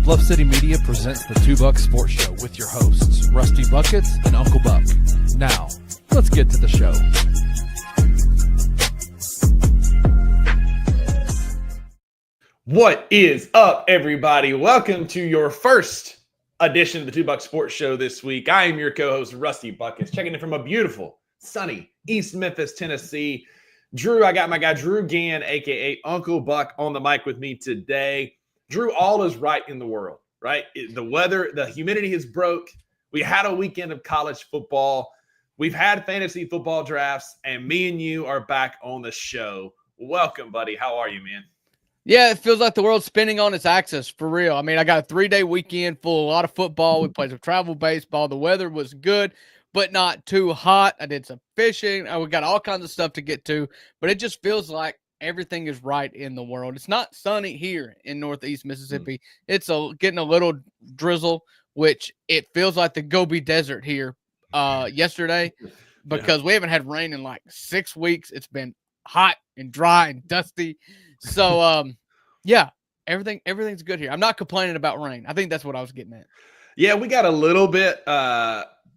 Bluff City Media presents the Two Buck Sports Show with your hosts, Rusty Buckets and Uncle Buck. Now, let's get to the show. What is up, everybody? Welcome to your first edition of the Two Buck Sports Show this week. I am your co-host, Rusty Buckets, checking in from a beautiful, sunny East Memphis, Tennessee. I got my guy Drew Gann, a.k.a. Uncle Buck, on the mic with me today. Drew, all is right in the world, right? The weather, the humidity has broke. We had a weekend of college football. We've had fantasy football drafts, and me and you are back on the show. Welcome, buddy. How are you, man? Yeah, it feels like the world's spinning on its axis, for real. I mean, I got a 3-day weekend full, a lot of football. We played some travel baseball. The weather was good, but not too hot. I did some fishing. We got all kinds of stuff to get to, but it just feels like everything is right in the world. It's not sunny here in Northeast Mississippi. It's getting a little drizzle, which it feels like the Gobi Desert here yesterday because we haven't had rain in like 6 weeks. It's been hot and dry and dusty. So, yeah, everything's good here. I'm not complaining about rain. I think that's what I was getting at. Yeah, we got a little bit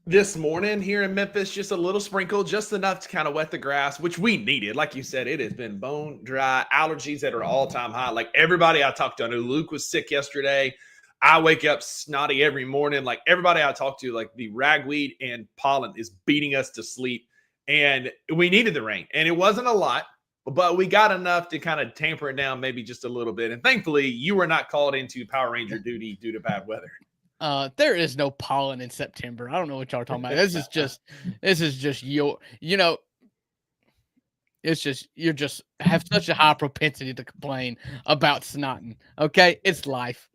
this morning here in Memphis, just a little sprinkle, just enough to kind of wet the grass, which we needed. Like you said, it has been bone dry, allergies that are all-time high. Like everybody I talked to, I knew Luke was sick yesterday. I wake up snotty every morning. Like everybody I talk to, like the ragweed and pollen is beating us to sleep. And we needed the rain. And it wasn't a lot, but we got enough to kind of tamper it down maybe just a little bit. And thankfully, you were not called into Power Ranger duty due to bad weather. There is no pollen in September. I don't know what y'all are talking about. This is just it's just, you just have such a high propensity to complain about snotting. Okay. It's life.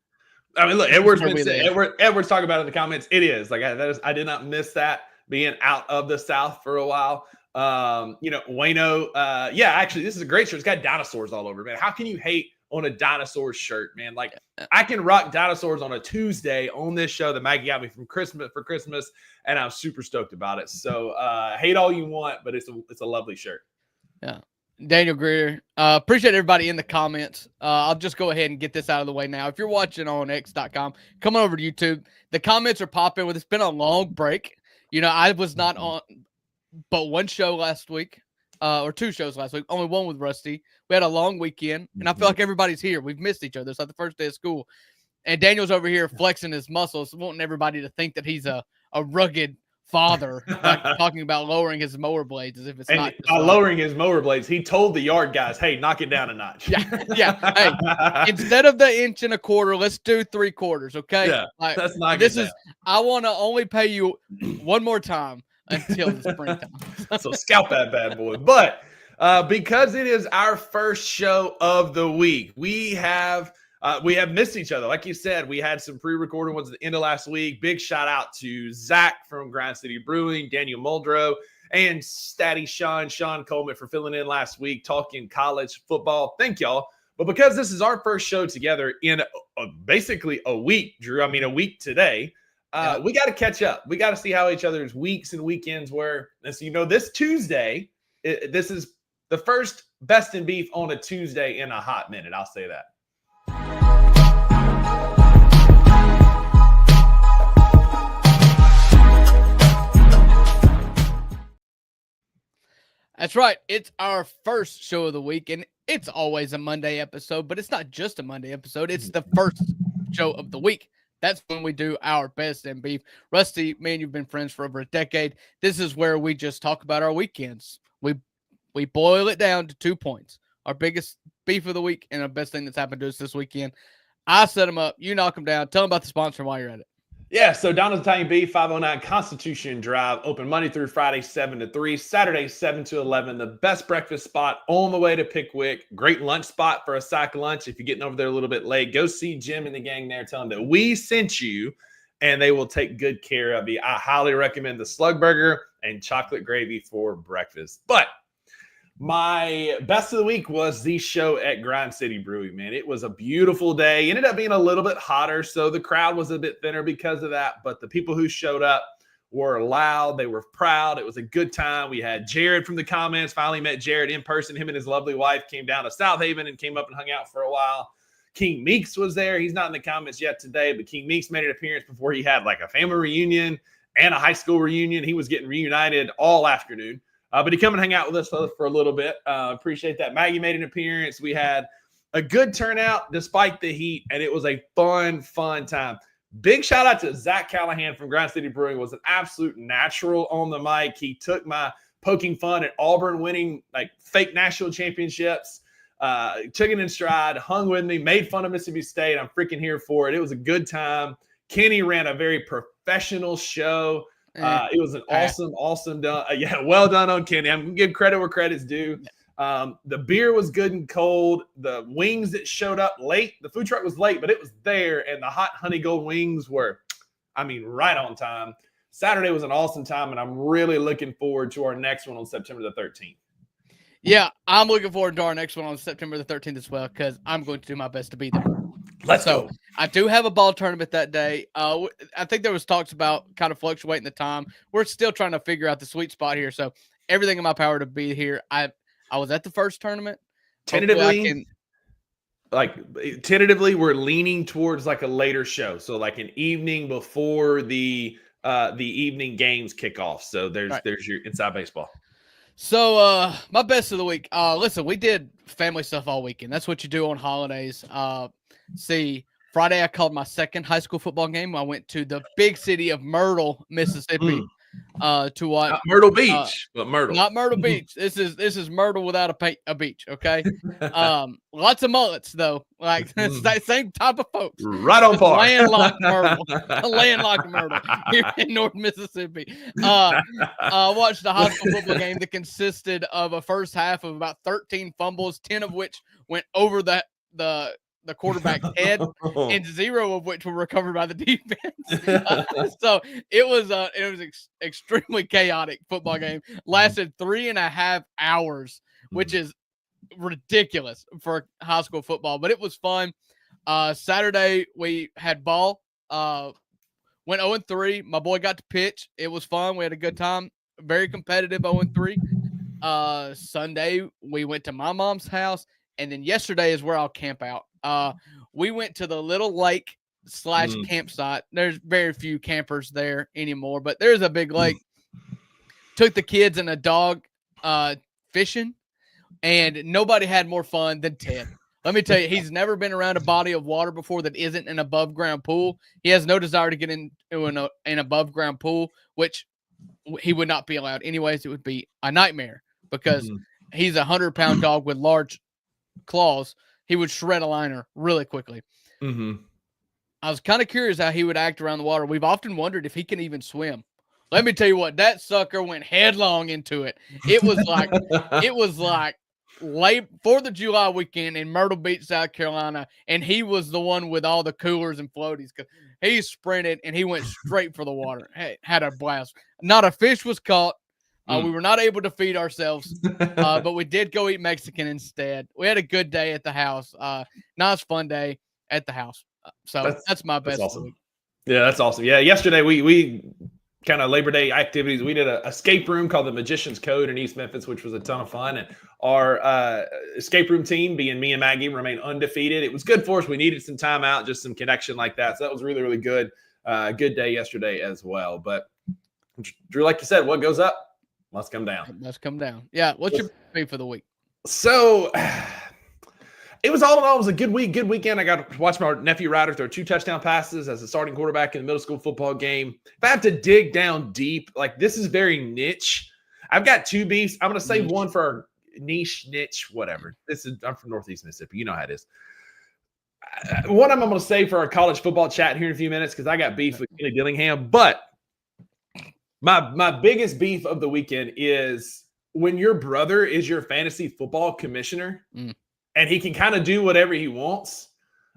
I mean, look, Edward's talking about it in the comments. It is like, I did not miss that being out of the South for a while. Wayno, actually, this is a great shirt. It's got dinosaurs all over, man. How can you hate on a dinosaur shirt, man? Like, I can rock dinosaurs on a Tuesday on this show that Maggie got me for Christmas, and I'm super stoked about it. So, hate all you want, but it's a lovely shirt. Yeah. Daniel Greer, appreciate everybody in the comments. I'll just go ahead and get this out of the way now. If you're watching on x.com, come on over to YouTube. The comments are popping with, it's been a long break. I was not on but one show last week, or 2 shows last week, only one with Rusty. We had a long weekend, and I feel like everybody's here. We've missed each other. It's like the first day of school. And Daniel's over here flexing his muscles, wanting everybody to think that he's a rugged father, like talking about lowering his mower blades as if it's not. Lowering his mower blades, he told the yard guys, hey, knock it down a notch. Yeah. Hey, instead of the 1 1/4, let's do 3/4, okay? Yeah, like, that's not this is, I want to only pay you one more time until the springtime. So scalp that bad boy. But because it is our first show of the week, we have missed each other. Like you said, we had some pre-recorded ones at the end of last week. Big shout out to Zach from Grind City Brewing, Daniel Muldrow, and Statty Sean Coleman for filling in last week, talking college football. Thank y'all. But because this is our first show together in basically a week, Drew, I mean a week today, we got to catch up. We got to see how each other's weeks and weekends were. And so, this Tuesday, this is the first Best in Beef on a Tuesday in a hot minute. I'll say that. That's right. It's our first show of the week, and it's always a Monday episode, but it's not just a Monday episode. It's the first show of the week. That's when we do our Best in Beef. Rusty, man, you've been friends for over a decade. This is where we just talk about our weekends. We boil it down to 2 points. Our biggest beef of the week and the best thing that's happened to us this weekend. I set them up. You knock them down. Tell them about the sponsor while you're at it. Yeah, so Donald's Italian Beef, 509 Constitution Drive, open Monday through Friday, 7 to 3, Saturday, 7 to 11. The best breakfast spot on the way to Pickwick. Great lunch spot for a sack lunch. If you're getting over there a little bit late, go see Jim and the gang there. Tell them that we sent you, and they will take good care of you. I highly recommend the slug burger and chocolate gravy for breakfast. But my best of the week was the show at Grind City Brewing, man. It was a beautiful day. It ended up being a little bit hotter, so the crowd was a bit thinner because of that. But the people who showed up were loud. They were proud. It was a good time. We had Jared from the comments. Finally met Jared in person. Him and his lovely wife came down to South Haven and came up and hung out for a while. King Meeks was there. He's not in the comments yet today, but King Meeks made an appearance before he had like a family reunion and a high school reunion. He was getting reunited all afternoon. But he come and hang out with us for a little bit. Appreciate that. Maggie made an appearance. We had a good turnout despite the heat, and it was a fun time. Big shout out to Zach Callahan from Grind City Brewing. Was an absolute natural on the mic. He took my poking fun at Auburn winning like fake national championships, took it in stride, hung with me, made fun of Mississippi State. I'm freaking here for it. It was a good time. Kenny ran a very professional show. It was an awesome done. Well done on Kenny. I'm going to give credit where credit's due. The beer was good and cold. The wings that showed up late, the food truck was late, but it was there. And the hot honey gold wings were, right on time. Saturday was an awesome time, and I'm really looking forward to our next one on September the 13th. Yeah, I'm looking forward to our next one on September the 13th as well, because I'm going to do my best to be there. Let's go. I do have a ball tournament that day. I think there was talks about kind of fluctuating the time. We're still trying to figure out the sweet spot here. So everything in my power to be here. I was at the first tournament. Tentatively, we're leaning towards like a later show. So like an evening before the evening games kick off. So there's your inside baseball. So my best of the week. Listen, we did family stuff all weekend. That's what you do on holidays. Friday I called my second high school football game. I went to the big city of Myrtle, Mississippi, to watch not Myrtle Beach, but Myrtle. Not Myrtle Beach. This is Myrtle without a beach. Okay. Lots of mullets though. Like same type of folks. Right on par. Landlocked Myrtle here in North Mississippi. Watched a high school football game that consisted of a first half of about 13 fumbles, 10 of which went over the quarterback's head, and 0 of which were recovered by the defense. So it was extremely chaotic football game. Lasted 3.5 hours, which is ridiculous for high school football, but it was fun. Saturday we had ball. Went 0-3. My boy got to pitch. It was fun. We had a good time. Very competitive 0-3. Sunday we went to my mom's house, and then yesterday is where I'll camp out. We went to the little lake / campsite. There's very few campers there anymore, but there's a big lake. Took the kids and a dog fishing, and nobody had more fun than Ted. Let me tell you, he's never been around a body of water before that isn't an above ground pool. He has no desire to get into an above ground pool, which he would not be allowed. Anyways, it would be a nightmare because he's a 100-pound dog with large claws. He would shred a liner really quickly. I was kind of curious how he would act around the water. We've often wondered if he can even swim. Let me tell you what, that sucker went headlong into it. It was like late 4th of July weekend in Myrtle Beach, South Carolina, and he was the one with all the coolers and floaties because he sprinted and he went straight for the water. Hey, had a blast. Not a fish was caught. We were not able to feed ourselves, but we did go eat Mexican instead. We had a good day at the house. Nice, fun day at the house. So that's my best. That's awesome. Yeah, that's awesome. Yeah, yesterday we kind of Labor Day activities. We did an escape room called the Magician's Code in East Memphis, which was a ton of fun. And our escape room team, being me and Maggie, remained undefeated. It was good for us. We needed some time out, just some connection like that. So that was really, really good. Good day yesterday as well. But Drew, like you said, what goes up must come down. Must come down. Yeah. What's your pick for the week? So it was all in all, it was a good week, good weekend. I got to watch my nephew Ryder throw 2 touchdown passes as a starting quarterback in the middle school football game. If I have to dig down deep, like this is very niche. I've got 2 beefs. I'm going to save one for our niche, whatever. I'm from Northeast Mississippi. You know how it is. One I'm going to save for our college football chat here in a few minutes because I got beef with Kenny Dillingham. But my biggest beef of the weekend is when your brother is your fantasy football commissioner and he can kind of do whatever he wants.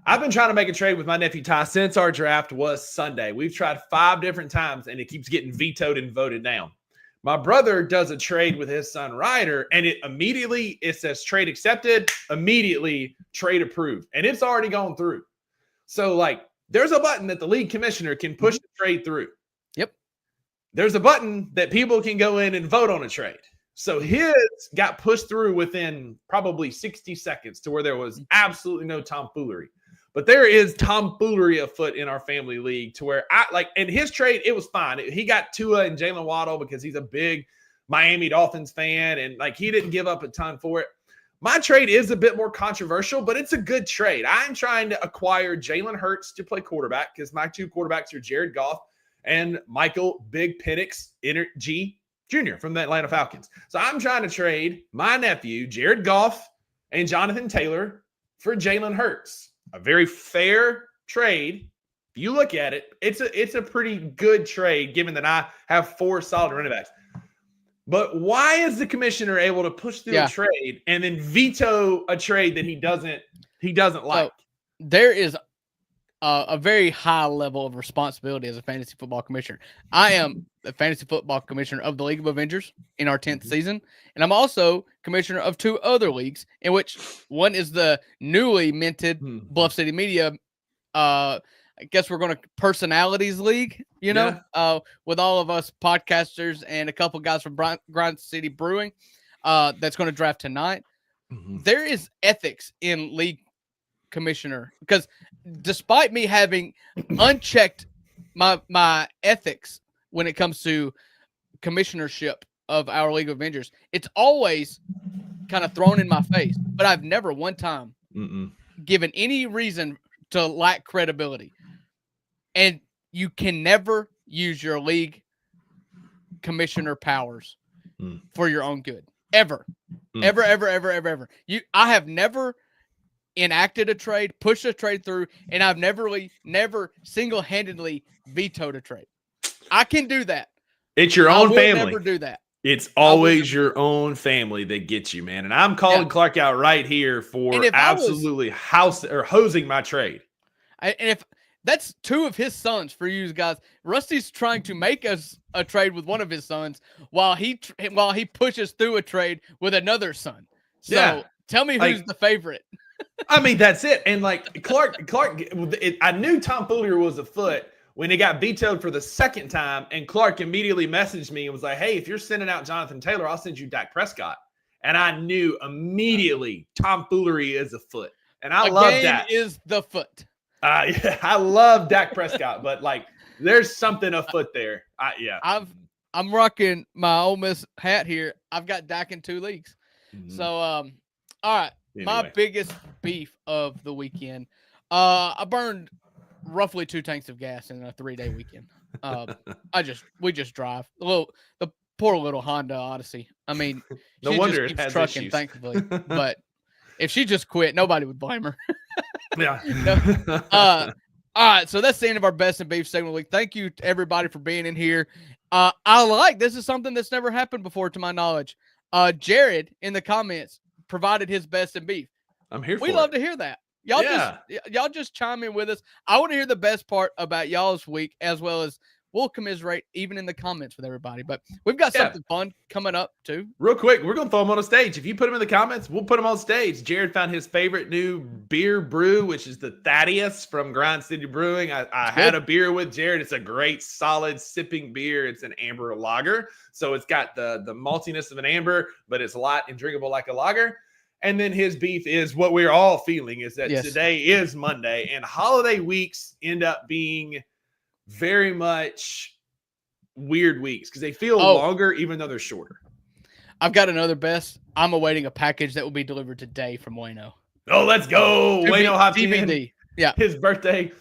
I've been trying to make a trade with my nephew Ty since our draft was Sunday. We've tried 5 different times and it keeps getting vetoed and voted down. My brother does a trade with his son Ryder, and it says trade accepted, immediately trade approved, and it's already gone through. So like there's a button that the league commissioner can push the trade through. Yep. There's a button that people can go in and vote on a trade. So his got pushed through within probably 60 seconds to where there was absolutely no tomfoolery. But there is tomfoolery afoot in our family league to where in his trade, it was fine. He got Tua and Jalen Waddle because he's a big Miami Dolphins fan, and he didn't give up a ton for it. My trade is a bit more controversial, but it's a good trade. I'm trying to acquire Jalen Hurts to play quarterback because my 2 quarterbacks are Jared Goff and Michael Big Penix G Jr. from the Atlanta Falcons. So I'm trying to trade my nephew, Jared Goff, and Jonathan Taylor for Jalen Hurts. A very fair trade. If you look at it, it's a pretty good trade given that I have 4 solid running backs. But why is the commissioner able to push through a trade and then veto a trade that he doesn't like? So there is a very high level of responsibility as a fantasy football commissioner. I am the fantasy football commissioner of the League of Avengers in our 10th season, and I'm also commissioner of 2 other leagues, in which one is the newly minted Bluff City Media. I guess we're going to Personalities League, with all of us podcasters and a couple guys from Grind City Brewing that's going to draft tonight. Mm-hmm. There is ethics in league commissioner because despite me having unchecked my ethics when it comes to commissionership of our League of Avengers, it's always kind of thrown in my face, but I've never one time given any reason to lack credibility. And you can never use your league commissioner powers for your own good. Ever. Ever. I have never enacted a trade, pushed a trade through, and I've never single-handedly vetoed a trade. I can do that. It's your own family. I will never do that. It's always your own family that gets you, man. And I'm calling Clark out right here for absolutely hosing my trade. And if that's 2 of his sons for you guys, Rusty's trying to make us a trade with one of his sons while he pushes through a trade with another son. So tell me who's the favorite. I mean, that's it. And Clark, I knew tomfoolery was afoot when it got vetoed for the second time, and Clark immediately messaged me and was like, hey, if you're sending out Jonathan Taylor, I'll send you Dak Prescott. And I knew immediately tomfoolery is afoot. And I love that. Is the foot. I love Dak Prescott, but there's something afoot there. I'm rocking my Ole Miss hat here. I've got Dak in 2 leagues. Mm-hmm. So, all right. Anyway. My biggest beef of the weekend. I burned roughly 2 tanks of gas in a 3-day weekend. We just drive the poor little Honda Odyssey. I mean, no she wonder just it keeps has trucking, issues. thankfully. But if she just quit, nobody would blame her. Yeah. All right. So that's the end of our best and beef segment week. Thank you to everybody for being in here. This is something that's never happened before, to my knowledge. Jared in the comments provided his best and beef. I'm here for it. We love to hear that. Y'all just chime in with us. I want to hear the best part about y'all's week, as well as we'll commiserate even in the comments with everybody. But we've got something fun coming up too. Real quick, we're gonna throw them on a stage. If you put them in the comments, we'll put them on stage. Jared found his favorite new beer brew, which is the Thaddeus from Grind City Brewing. I had a beer with Jared. It's a great, solid sipping beer. It's an amber lager, so it's got the maltiness of an amber, but it's light and drinkable like a lager. And then his beef is what we're all feeling is that today is Monday, and holiday weeks end up being very much weird weeks because they feel longer even though they're shorter. I've got another best. I'm awaiting a package that will be delivered today from Wayno. Oh, let's go. Wayno hopped DVD. Yeah. His birthday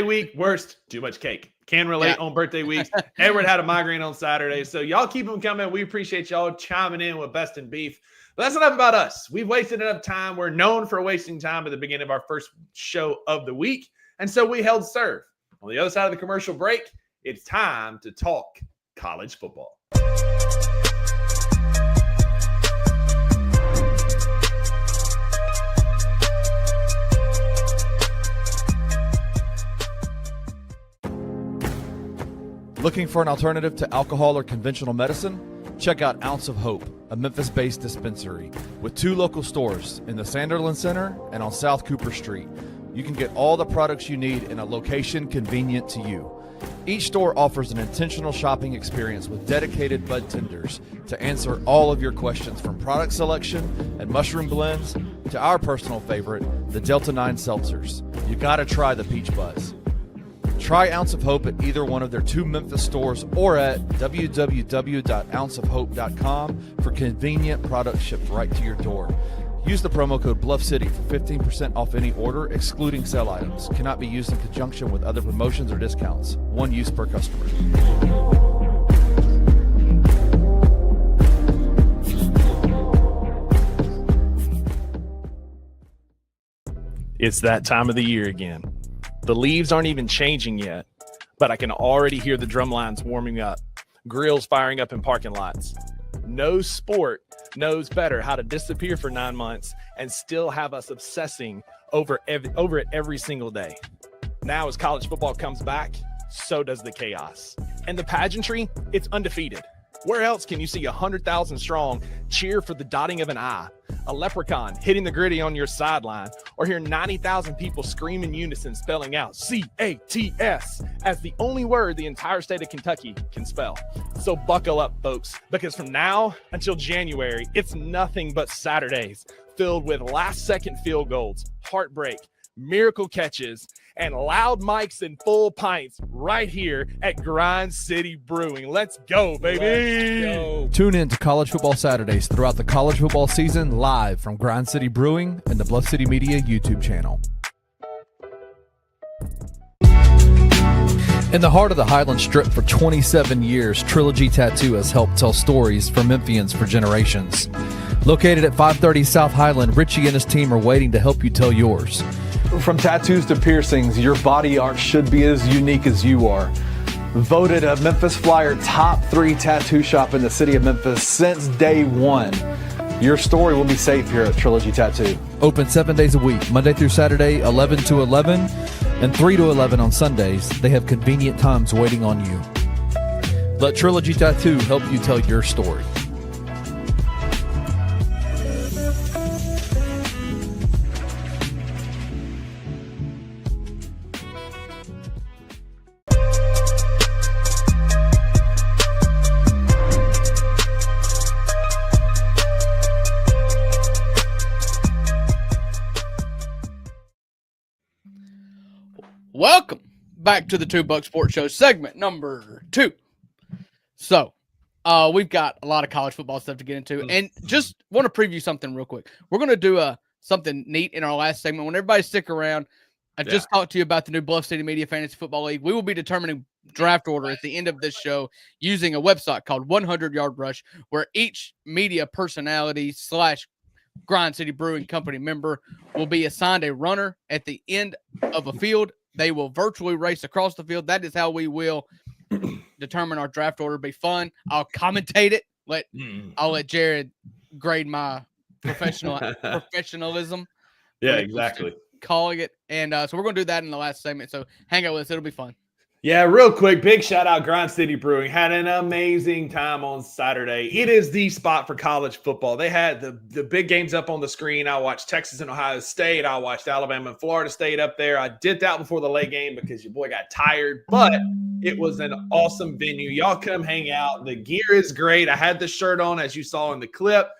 week, worst, too much cake. Can relate on birthday weeks. Edward had a migraine on Saturday. So y'all keep them coming. We appreciate y'all chiming in with best and beef. But that's enough about us. We've wasted enough time. We're known for wasting time at the beginning of our first show of the week. And so we held serve. On the other side of the commercial break, it's time to talk college football. Looking for an alternative to alcohol or conventional medicine? Check out Ounce of Hope, a Memphis-based dispensary with 2 local stores in the Sanderland Center and on South Cooper Street. You can get all the products you need in a location convenient to you. Each store offers an intentional shopping experience with dedicated bud tenders to answer all of your questions, from product selection and mushroom blends to our personal favorite, the Delta 9 seltzers. You gotta try the Peach Buzz. Try Ounce of Hope at either one of their 2 Memphis stores or at www.ounceofhope.com for convenient products shipped right to your door. Use the promo code BluffCity for 15% off any order, excluding sale items. Cannot be used in conjunction with other promotions or discounts. One use per customer. It's that time of the year again. The leaves aren't even changing yet, but I can already hear the drum lines warming up, grills firing up in parking lots. No sport knows better how to disappear for 9 months and still have us obsessing over it every single day. Now, as college football comes back, so does the chaos. And the pageantry, it's undefeated. Where else can you see 100,000 strong cheer for the dotting of an I, a leprechaun hitting the gritty on your sideline, or hear 90,000 people scream in unison spelling out C-A-T-S as the only word the entire state of Kentucky can spell? So buckle up, folks, because from now until January, it's nothing but Saturdays filled with last-second field goals, heartbreak, miracle catches, and loud mics and full pints right here at Grind City Brewing. Let's go, baby. Let's go. Tune in to College Football Saturdays throughout the college football season live from Grind City Brewing and the Bluff City Media YouTube channel. In the heart of the Highland Strip for 27 years, Trilogy Tattoo has helped tell stories for Memphians for generations. Located at 530 South Highland, Richie and his team are waiting to help you tell yours. From tattoos to piercings, your body art should be as unique as you are. Voted a Memphis Flyer top 3 tattoo shop in the city of Memphis since day one. Your story will be safe here at Trilogy Tattoo. Open 7 days a week, Monday through Saturday, 11 to 11, and 3 to 11 on Sundays. They have convenient times waiting on you. Let Trilogy Tattoo help you tell your story. Welcome back to the $2 Sports Show, segment number 2. So, we've got a lot of college football stuff to get into, and just want to preview something real quick. We're going to do something neat in our last segment. When everybody stick around, I just talked to you about the new Bluff City Media Fantasy Football League. We will be determining draft order at the end of this show using a website called 100 Yard Rush, where each media personality / Grind City Brewing Company member will be assigned a runner at the end of a field. They will virtually race across the field. That is how we will determine our draft order. Be fun. I'll commentate it. I'll let Jared grade my professionalism. Yeah, exactly. Calling it. And so we're going to do that in the last segment. So hang out with us. It'll be fun. Yeah, real quick, big shout out Grind City Brewing. Had an amazing time on Saturday. It is the spot for college football. They had the big games up on the screen. I watched Texas and Ohio State. I watched Alabama and Florida State up there. I dipped out before the late game because your boy got tired, but it was an awesome venue. Y'all come hang out. The gear is great. I had the shirt on, as you saw in the clip.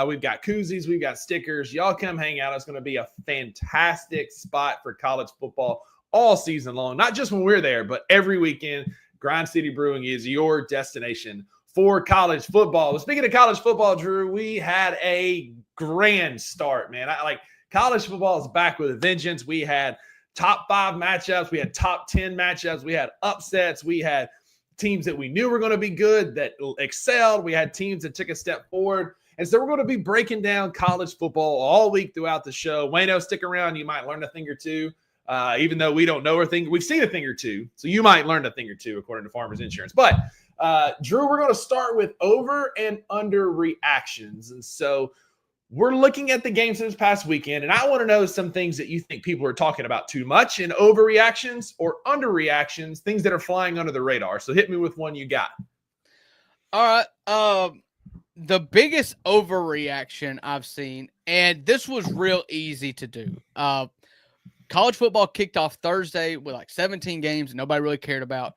We've got koozies. We've got stickers. Y'all come hang out. It's going to be a fantastic spot for college football all season long, not just when we're there, but every weekend. Grind City Brewing is your destination for college football. Well, speaking of college football, Drew, we had a grand start, man. College football is back with a vengeance. We had top 5 matchups. We had top 10 matchups. We had upsets. We had teams that we knew were going to be good that excelled. We had teams that took a step forward. And so we're going to be breaking down college football all week throughout the show. Wayno, stick around. You might learn a thing or two. Even though we don't know a thing, we've seen a thing or two. So you might learn a thing or two, according to Farmers Insurance. But Drew, we're going to start with over and under reactions. And so we're looking at the games this past weekend, and I want to know some things that you think people are talking about too much in overreactions or underreactions, things that are flying under the radar. So hit me with one you got. All right. The biggest overreaction I've seen, and this was real easy to do. college football kicked off Thursday with like 17 games and nobody really cared about.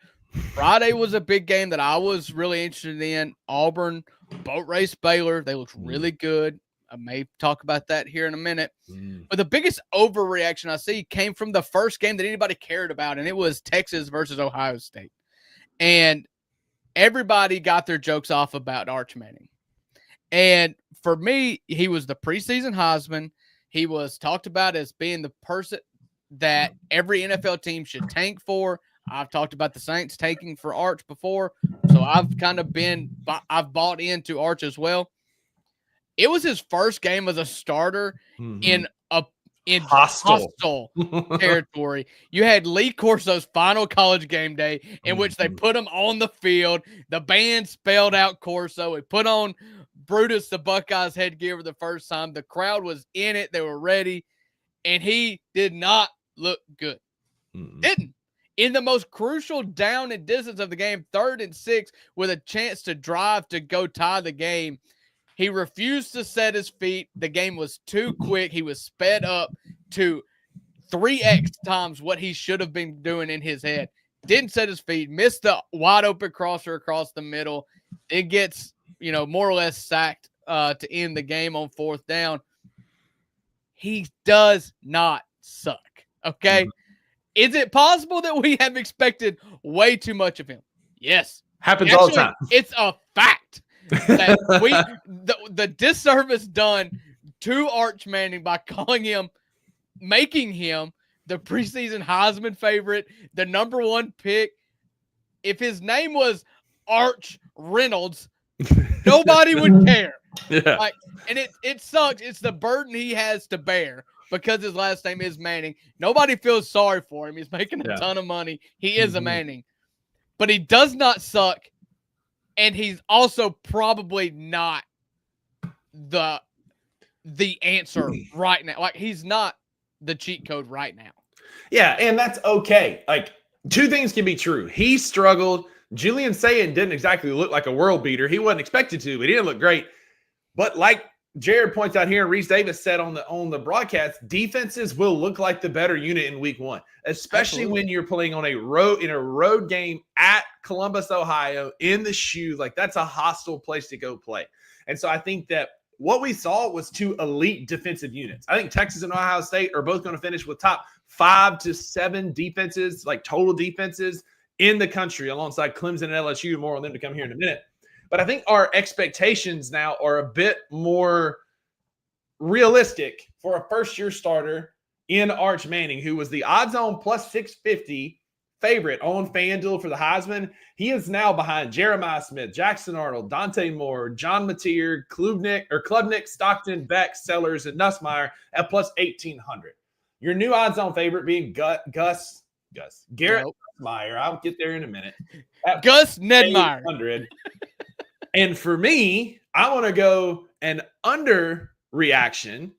Friday was a big game that I was really interested in. Auburn boat race Baylor. They looked really good. I may talk about that here in a minute. But the biggest overreaction I see came from the first game that anybody cared about, and it was Texas versus Ohio State. And everybody got their jokes off about Arch Manning. And for me, he was the preseason Heisman. He was talked about as being the person that every NFL team should tank for. I've talked about the Saints tanking for Arch before, so I've bought into Arch as well. It was his first game as a starter in hostile territory. You had Lee Corso's final college game day in which they put him on the field. The band spelled out Corso. It put on Brutus the Buckeyes headgear for the first time. The crowd was in it. They were ready. And he did not look good. Didn't. In the most crucial down and distance of the game, 3rd and 6, with a chance to drive to go tie the game, he refused to set his feet. The game was too quick. He was sped up to 3x times what he should have been doing in his head. Didn't set his feet, missed the wide open crosser across the middle. It gets, more or less sacked to end the game on 4th down. He does not suck. Okay. Is it possible that we have expected way too much of him? Yes. Happens all the time. It's a fact that the disservice done to Arch Manning by making him the preseason Heisman favorite, the number 1 pick. If his name was Arch Reynolds, nobody would care. Yeah. And it sucks. It's the burden he has to bear because his last name is Manning. Nobody feels sorry for him. He's making a ton of money. He is a Manning. But he does not suck. And he's also probably not the answer right now. Like, he's not the cheat code right now. Yeah, and that's okay. Like, 2 things can be true. He struggled. Julian Sayin didn't exactly look like a world beater. He wasn't expected to, but he didn't look great. But like Jared points out here, and Reese Davis said on the broadcast, defenses will look like the better unit in week 1, especially when you're playing on a road game at Columbus, Ohio, in the shoe. Like, that's a hostile place to go play. And so I think that what we saw was 2 elite defensive units. I think Texas and Ohio State are both going to finish with top 5 to 7 defenses, like total defenses in the country, alongside Clemson and LSU. More on them to come here in a minute. But I think our expectations now are a bit more realistic for a first-year starter in Arch Manning, who was the odds-on plus 650 favorite on FanDuel for the Heisman. He is now behind Jeremiah Smith, Jackson Arnold, Dante Moore, John Mateer, Klubnik, Stockton, Beck, Sellers, and Nussmeier at plus 1,800. Your new odds-on favorite being Garrett Nussmeier. I'll get there in a minute. Gus Nedmeyer. And for me, I want to go an underreaction.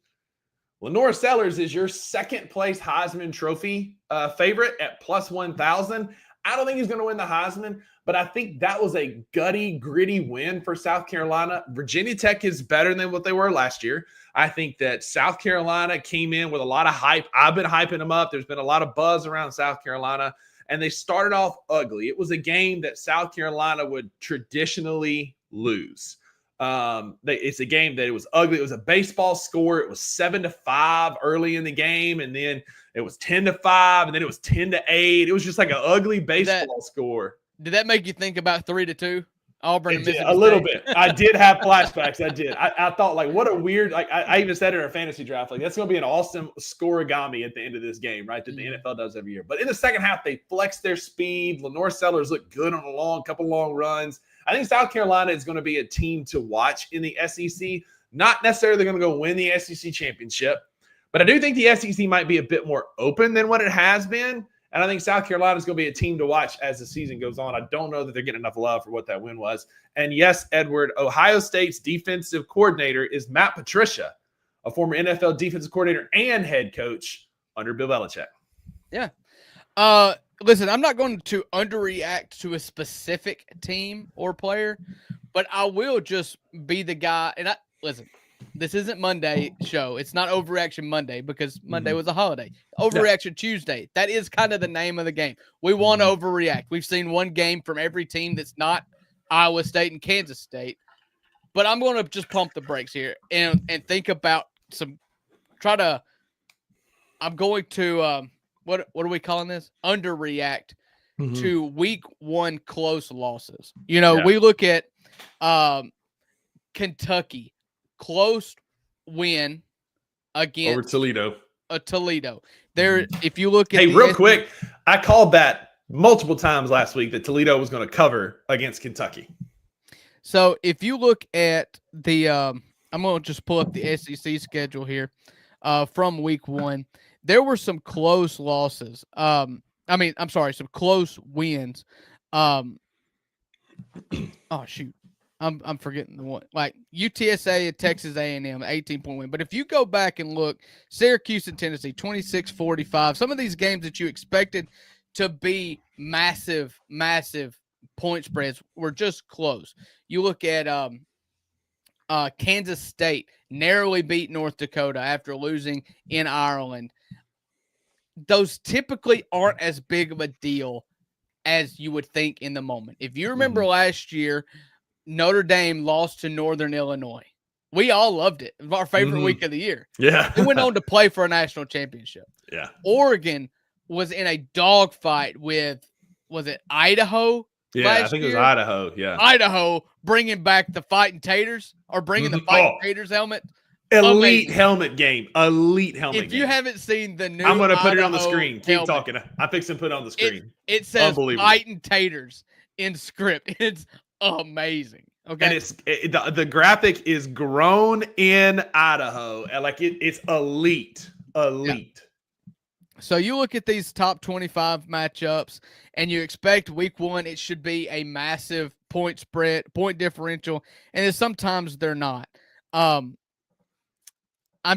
Lenore Sellers is your 2nd place Heisman Trophy favorite at plus 1,000. I don't think he's going to win the Heisman, but I think that was a gritty win for South Carolina. Virginia Tech is better than what they were last year. I think that South Carolina came in with a lot of hype. I've been hyping them up. There's been a lot of buzz around South Carolina, and they started off ugly. It was a game that South Carolina would traditionally lose. It's a game that it was ugly. It was a baseball score. It was 7-5 early in the game, and then it was 10-5, and then it was 10-8. It was just like an ugly baseball score. Did that make you think about 3-2 Auburn and Mississippi a little State? bit? I did have flashbacks. I did. I thought, like, what a weird, like, I even said in our fantasy draft, like, that's going to be an awesome scoregami at the end of this game, right? That the NFL does every year. But in the second half, they flexed their speed. Lenore Sellers looked good on a couple long runs. I think South Carolina is going to be a team to watch in the SEC. Not necessarily going to go win the SEC championship, but I do think the SEC might be a bit more open than what it has been. And I think South Carolina is going to be a team to watch as the season goes on. I don't know that they're getting enough love for what that win was. And yes, Edward, Ohio State's defensive coordinator is Matt Patricia, a former NFL defensive coordinator and head coach under Bill Belichick. Yeah. Listen, I'm not going to underreact to a specific team or player, but I will just be the guy. And listen, this isn't Monday show. It's not Overreaction Monday because Monday was a holiday. Overreaction Tuesday. That is kind of the name of the game. We want to overreact. We've seen one game from every team that's not Iowa State and Kansas State. But I'm going to just pump the brakes here and think about I'm going to what are we calling this? Underreact to week 1 close losses. You know, we look at Kentucky, close win against over Toledo. Toledo. There, if you look at real quick, I called that multiple times last week that Toledo was going to cover against Kentucky. So if you look at the, I'm going to just pull up the SEC schedule here from week 1. There were some close losses. Some close wins. Oh shoot, I'm forgetting the one. Like UTSA and Texas A&M, 18-point win. But if you go back and look, Syracuse and Tennessee, 26-45. Some of these games that you expected to be massive point spreads were just close. You look at Kansas State narrowly beat North Dakota after losing in Ireland. Those typically aren't as big of a deal as you would think in the moment. If you remember last year, Notre Dame lost to Northern Illinois. We all loved it. It was our favorite week of the year. Yeah. They went on to play for a national championship. Yeah. Oregon was in a dogfight with, was it Idaho? Yeah, I think it was Idaho. Yeah. Idaho bringing back the Fighting Taters or bringing the Fighting Taters helmet. Elite helmet game. If you haven't seen the new, I'm going to put it on the Idaho screen. Keep talking. I fix and put it on the screen. It says Fighting Taters in script. It's amazing. Okay. And the graphic is grown in Idaho. Like it's elite. Yeah. So you look at these top 25 matchups and you expect week 1, it should be a massive point spread, point differential. And then sometimes they're not. I'm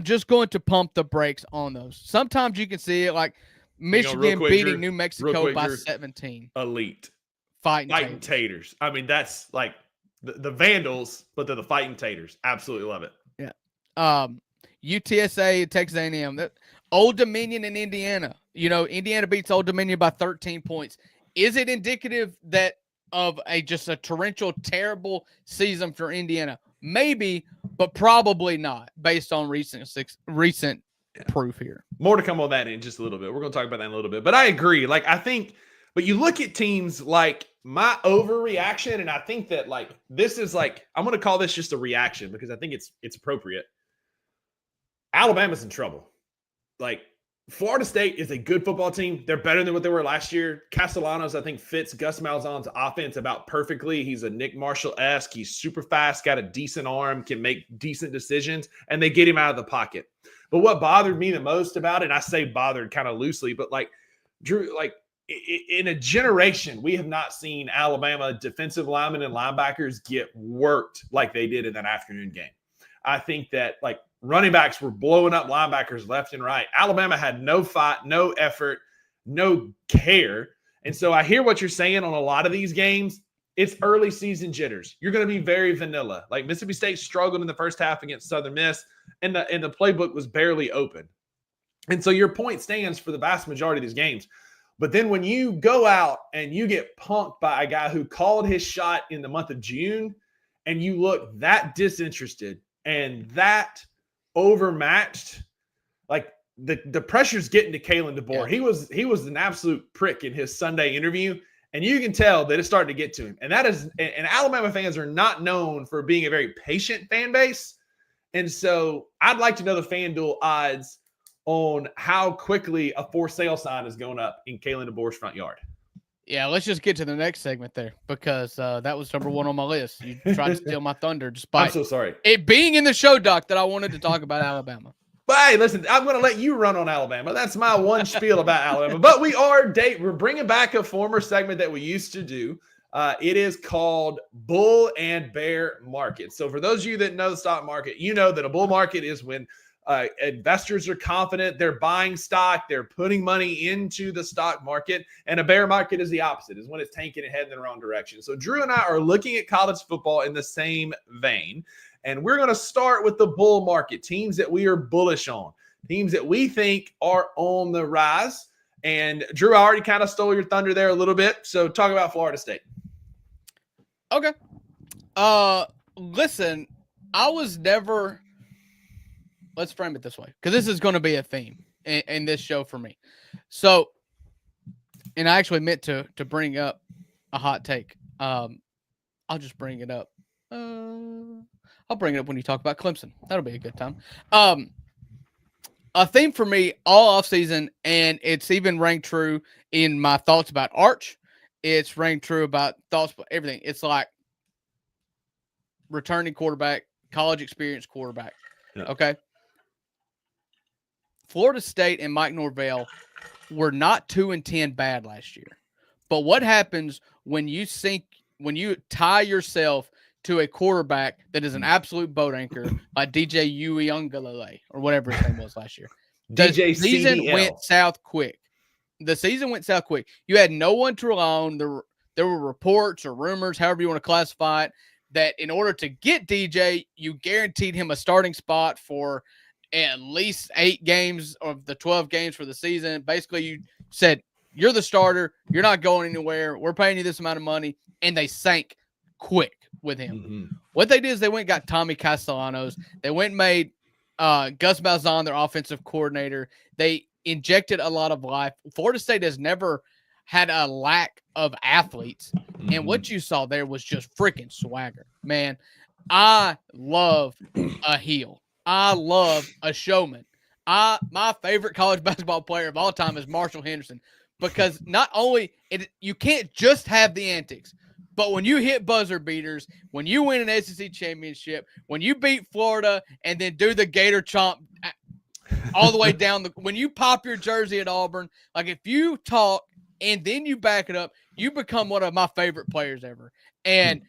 just going to pump the brakes on those. Sometimes you can see it like Michigan beating New Mexico by 17. Elite. Fighting Taters. I mean, that's like the Vandals, but they're the Fighting Taters. Absolutely love it. Yeah. UTSA and Texas A&M. Old Dominion and Indiana. You know, Indiana beats Old Dominion by 13 points. Is it indicative of just a torrential, terrible season for Indiana? Maybe, but probably not, based on recent proof here. More to come on that in just a little bit. We're going to talk about that in a little bit. But I agree. Like, I think, but you look at teams like my overreaction, and I think that, like, this is like, I'm going to call this just a reaction because I think it's appropriate. Alabama's in trouble. Like, Florida State is a good football team. They're better than what they were last year. Castellanos, I think, fits Gus Malzahn's offense about perfectly. He's a Nick Marshall-esque. He's super fast, got a decent arm, can make decent decisions, and they get him out of the pocket. But what bothered me the most about it, and I say bothered kind of loosely, but like, Drew, like in a generation, we have not seen Alabama defensive linemen and linebackers get worked like they did in that afternoon game. I think that, like, running backs were blowing up linebackers left and right. Alabama had no fight, no effort, no care. And so I hear what you're saying on a lot of these games. It's early season jitters. You're going to be very vanilla. Like Mississippi State struggled in the first half against Southern Miss, and the playbook was barely open. And so your point stands for the vast majority of these games. But then when you go out and you get punked by a guy who called his shot in the month of June, and you look that disinterested and that overmatched, like the pressure's getting to Kalen DeBoer. Yeah. He was an absolute prick in his Sunday interview, and you can tell that it's starting to get to him. And and Alabama fans are not known for being a very patient fan base. And so I'd like to know the FanDuel odds on how quickly a for sale sign is going up in Kalen DeBoer's front yard. Yeah, let's just get to the next segment there because that was number 1 on my list. You tried to steal my thunder despite I'm so sorry. It being in the show, Doc, that I wanted to talk about Alabama. But hey, listen, I'm going to let you run on Alabama. That's my one spiel about Alabama. But we're bringing back a former segment that we used to do. It is called Bull and Bear Market. So for those of you that know the stock market, you know that a bull market is when investors are confident, they're buying stock, they're putting money into the stock market, and a bear market is the opposite, is when it's tanking and heading in the wrong direction. So Drew and I are looking at college football in the same vein, And we're going to start with the bull market, teams that we are bullish on, teams that we think are on the rise. And Drew, I already kind of stole your thunder there a little bit. So talk about Florida State. Okay. Listen, let's frame it this way, because this is going to be a theme in this show for me. So, and I actually meant to bring up a hot take. I'll just bring it up. I'll bring it up when you talk about Clemson. That'll be a good time. A theme for me all offseason, and it's even rang true in my thoughts about Arch. It's rang true about thoughts about everything. It's like returning quarterback, college experience quarterback. Yeah. Okay. Florida State and Mike Norvell were not 2-10 bad last year. But what happens when you tie yourself to a quarterback that is an absolute boat anchor like DJ Uiagalelei or whatever his name was last year? The season went south quick. You had no one to rely on. There were reports or rumors, however you want to classify it, that in order to get DJ, you guaranteed him a starting spot for at least 8 games of the 12 games for the season. Basically, you said, you're the starter. You're not going anywhere. We're paying you this amount of money. And they sank quick with him. Mm-hmm. What they did is they went and got Tommy Castellanos. They went and made Gus Malzahn their offensive coordinator. They injected a lot of life. Florida State has never had a lack of athletes. Mm-hmm. And what you saw there was just freaking swagger. Man, I love a heel. I love a showman. My favorite college basketball player of all time is Marshall Henderson, because not only you can't just have the antics, but when you hit buzzer beaters, when you win an SEC championship, when you beat Florida and then do the Gator chomp all the way down, when you pop your jersey at Auburn, like if you talk and then you back it up, you become one of my favorite players ever. And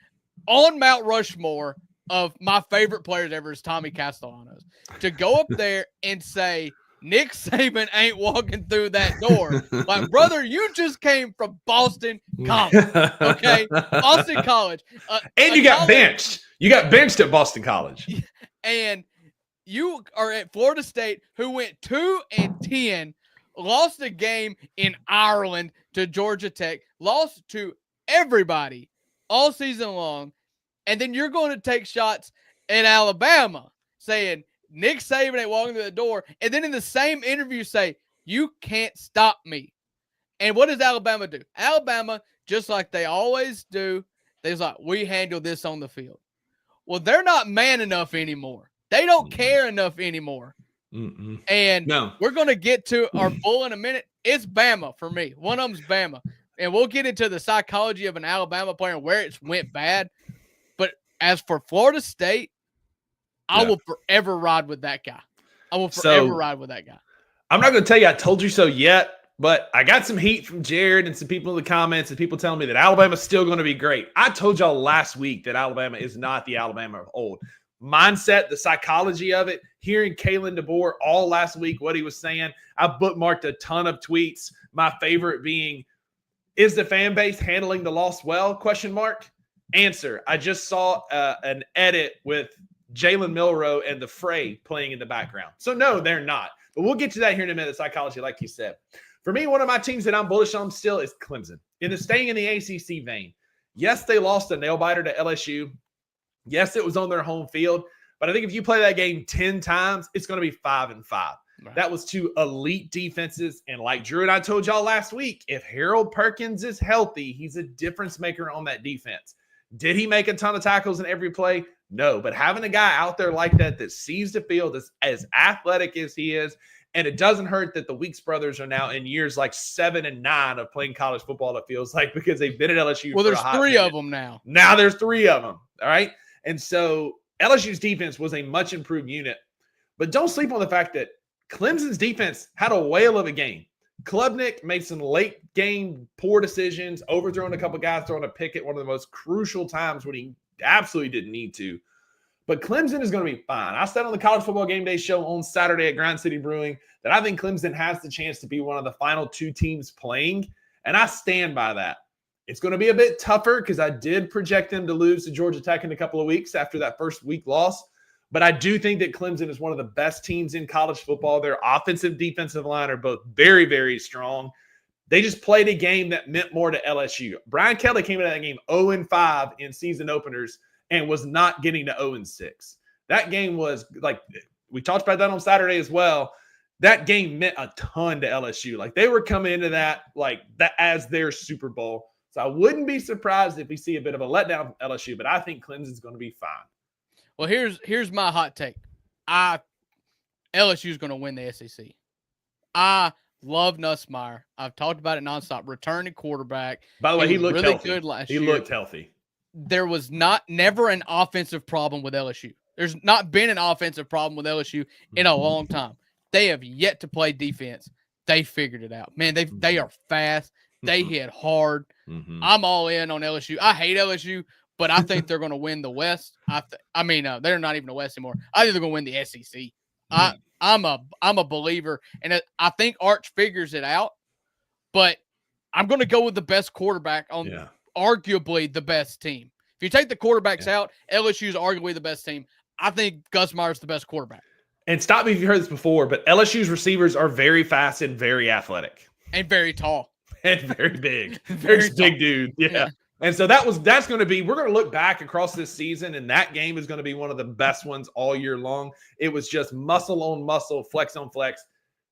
on Mount Rushmore of my favorite players ever is Tommy Castellanos. To go up there and say, Nick Saban ain't walking through that door. Like, brother, you just came from Boston College, okay? Boston College. And you got benched. You got benched at Boston College. And you are at Florida State, who went 2-10, lost a game in Ireland to Georgia Tech, lost to everybody all season long, and then you're going to take shots at Alabama saying Nick Saban ain't walking through the door, and then in the same interview say, you can't stop me. And what does Alabama do? Alabama, just like they always do, they're like, we handle this on the field. Well, they're not man enough anymore. They don't care enough anymore. And we're going to get to our bull in a minute. It's Bama for me. One of them's Bama. And we'll get into the psychology of an Alabama player and where it's went bad. But as for Florida State, I will forever ride with that guy. Ride with that guy. I'm not going to tell you I told you so yet, but I got some heat from Jared and some people in the comments and people telling me that Alabama's still going to be great. I told y'all last week that Alabama is not the Alabama of old. Mindset, the psychology of it, hearing Kalen DeBoer all last week, what he was saying. I bookmarked a ton of tweets. My favorite being, is the fan base handling the loss well? Question mark. Answer. I just saw an edit with Jalen Milroe and the Fray playing in the background. So no, they're not. But we'll get to that here in a minute, psychology, like you said. For me, one of my teams that I'm bullish on still is Clemson. Staying in the ACC vein. Yes, they lost a nail-biter to LSU. Yes, it was on their home field. But I think if you play that game 10 times, it's going to be 5-5. Right. That was 2 elite defenses. And like Drew and I told y'all last week, if Harold Perkins is healthy, he's a difference maker on that defense. Did he make a ton of tackles in every play? No, but having a guy out there like that sees the field as athletic as he is, and it doesn't hurt that the Weeks brothers are now in years like 7 and 9 of playing college football, it feels like, because they've been at LSU well, for there's a hot 3 minute. of them now. Now there's 3 of them, all right? And so LSU's defense was a much improved unit, but don't sleep on the fact that Clemson's defense had a whale of a game. Klubnik made some late game poor decisions, overthrowing a couple guys, throwing a pick at one of the most crucial times when he absolutely didn't need to. But Clemson is going to be fine. I said on the College Football Game Day show on Saturday at Grind City Brewing that I think Clemson has the chance to be one of the final 2 teams playing, and I stand by that. It's going to be a bit tougher because I did project them to lose to Georgia Tech in a couple of weeks after that first week loss. But I do think that Clemson is one of the best teams in college football. Their offensive, defensive line are both very, very strong. They just played a game that meant more to LSU. Brian Kelly came into that game 0-5 in season openers and was not getting to 0-6. That game was like, we talked about that on Saturday as well. That game meant a ton to LSU. Like they were coming into that like that as their Super Bowl. So I wouldn't be surprised if we see a bit of a letdown from LSU, but I think Clemson's going to be fine. Well, here's my hot take. LSU is going to win the SEC. I love Nussmeier. I've talked about it nonstop. Returning quarterback. By the way, he looked really healthy. good last year. He looked healthy. There was never an offensive problem with LSU. There's not been an offensive problem with LSU in a long time. They have yet to play defense. They figured it out. Man, they are fast. They hit hard. I'm all in on LSU. I hate LSU, but I think they're going to win the West. They're not even the West anymore. I think they're going to win the SEC. I'm a believer, and I think Arch figures it out. But I'm going to go with the best quarterback on arguably the best team. If you take the quarterbacks out, LSU is arguably the best team. I think Gus Myers is the best quarterback. And stop me if you heard this before, but LSU's receivers are very fast and very athletic. And very tall. And very big. Very big dude. Yeah. And so that's going to be, we're going to look back across this season, and that game is going to be one of the best ones all year long. It was just muscle on muscle, flex on flex.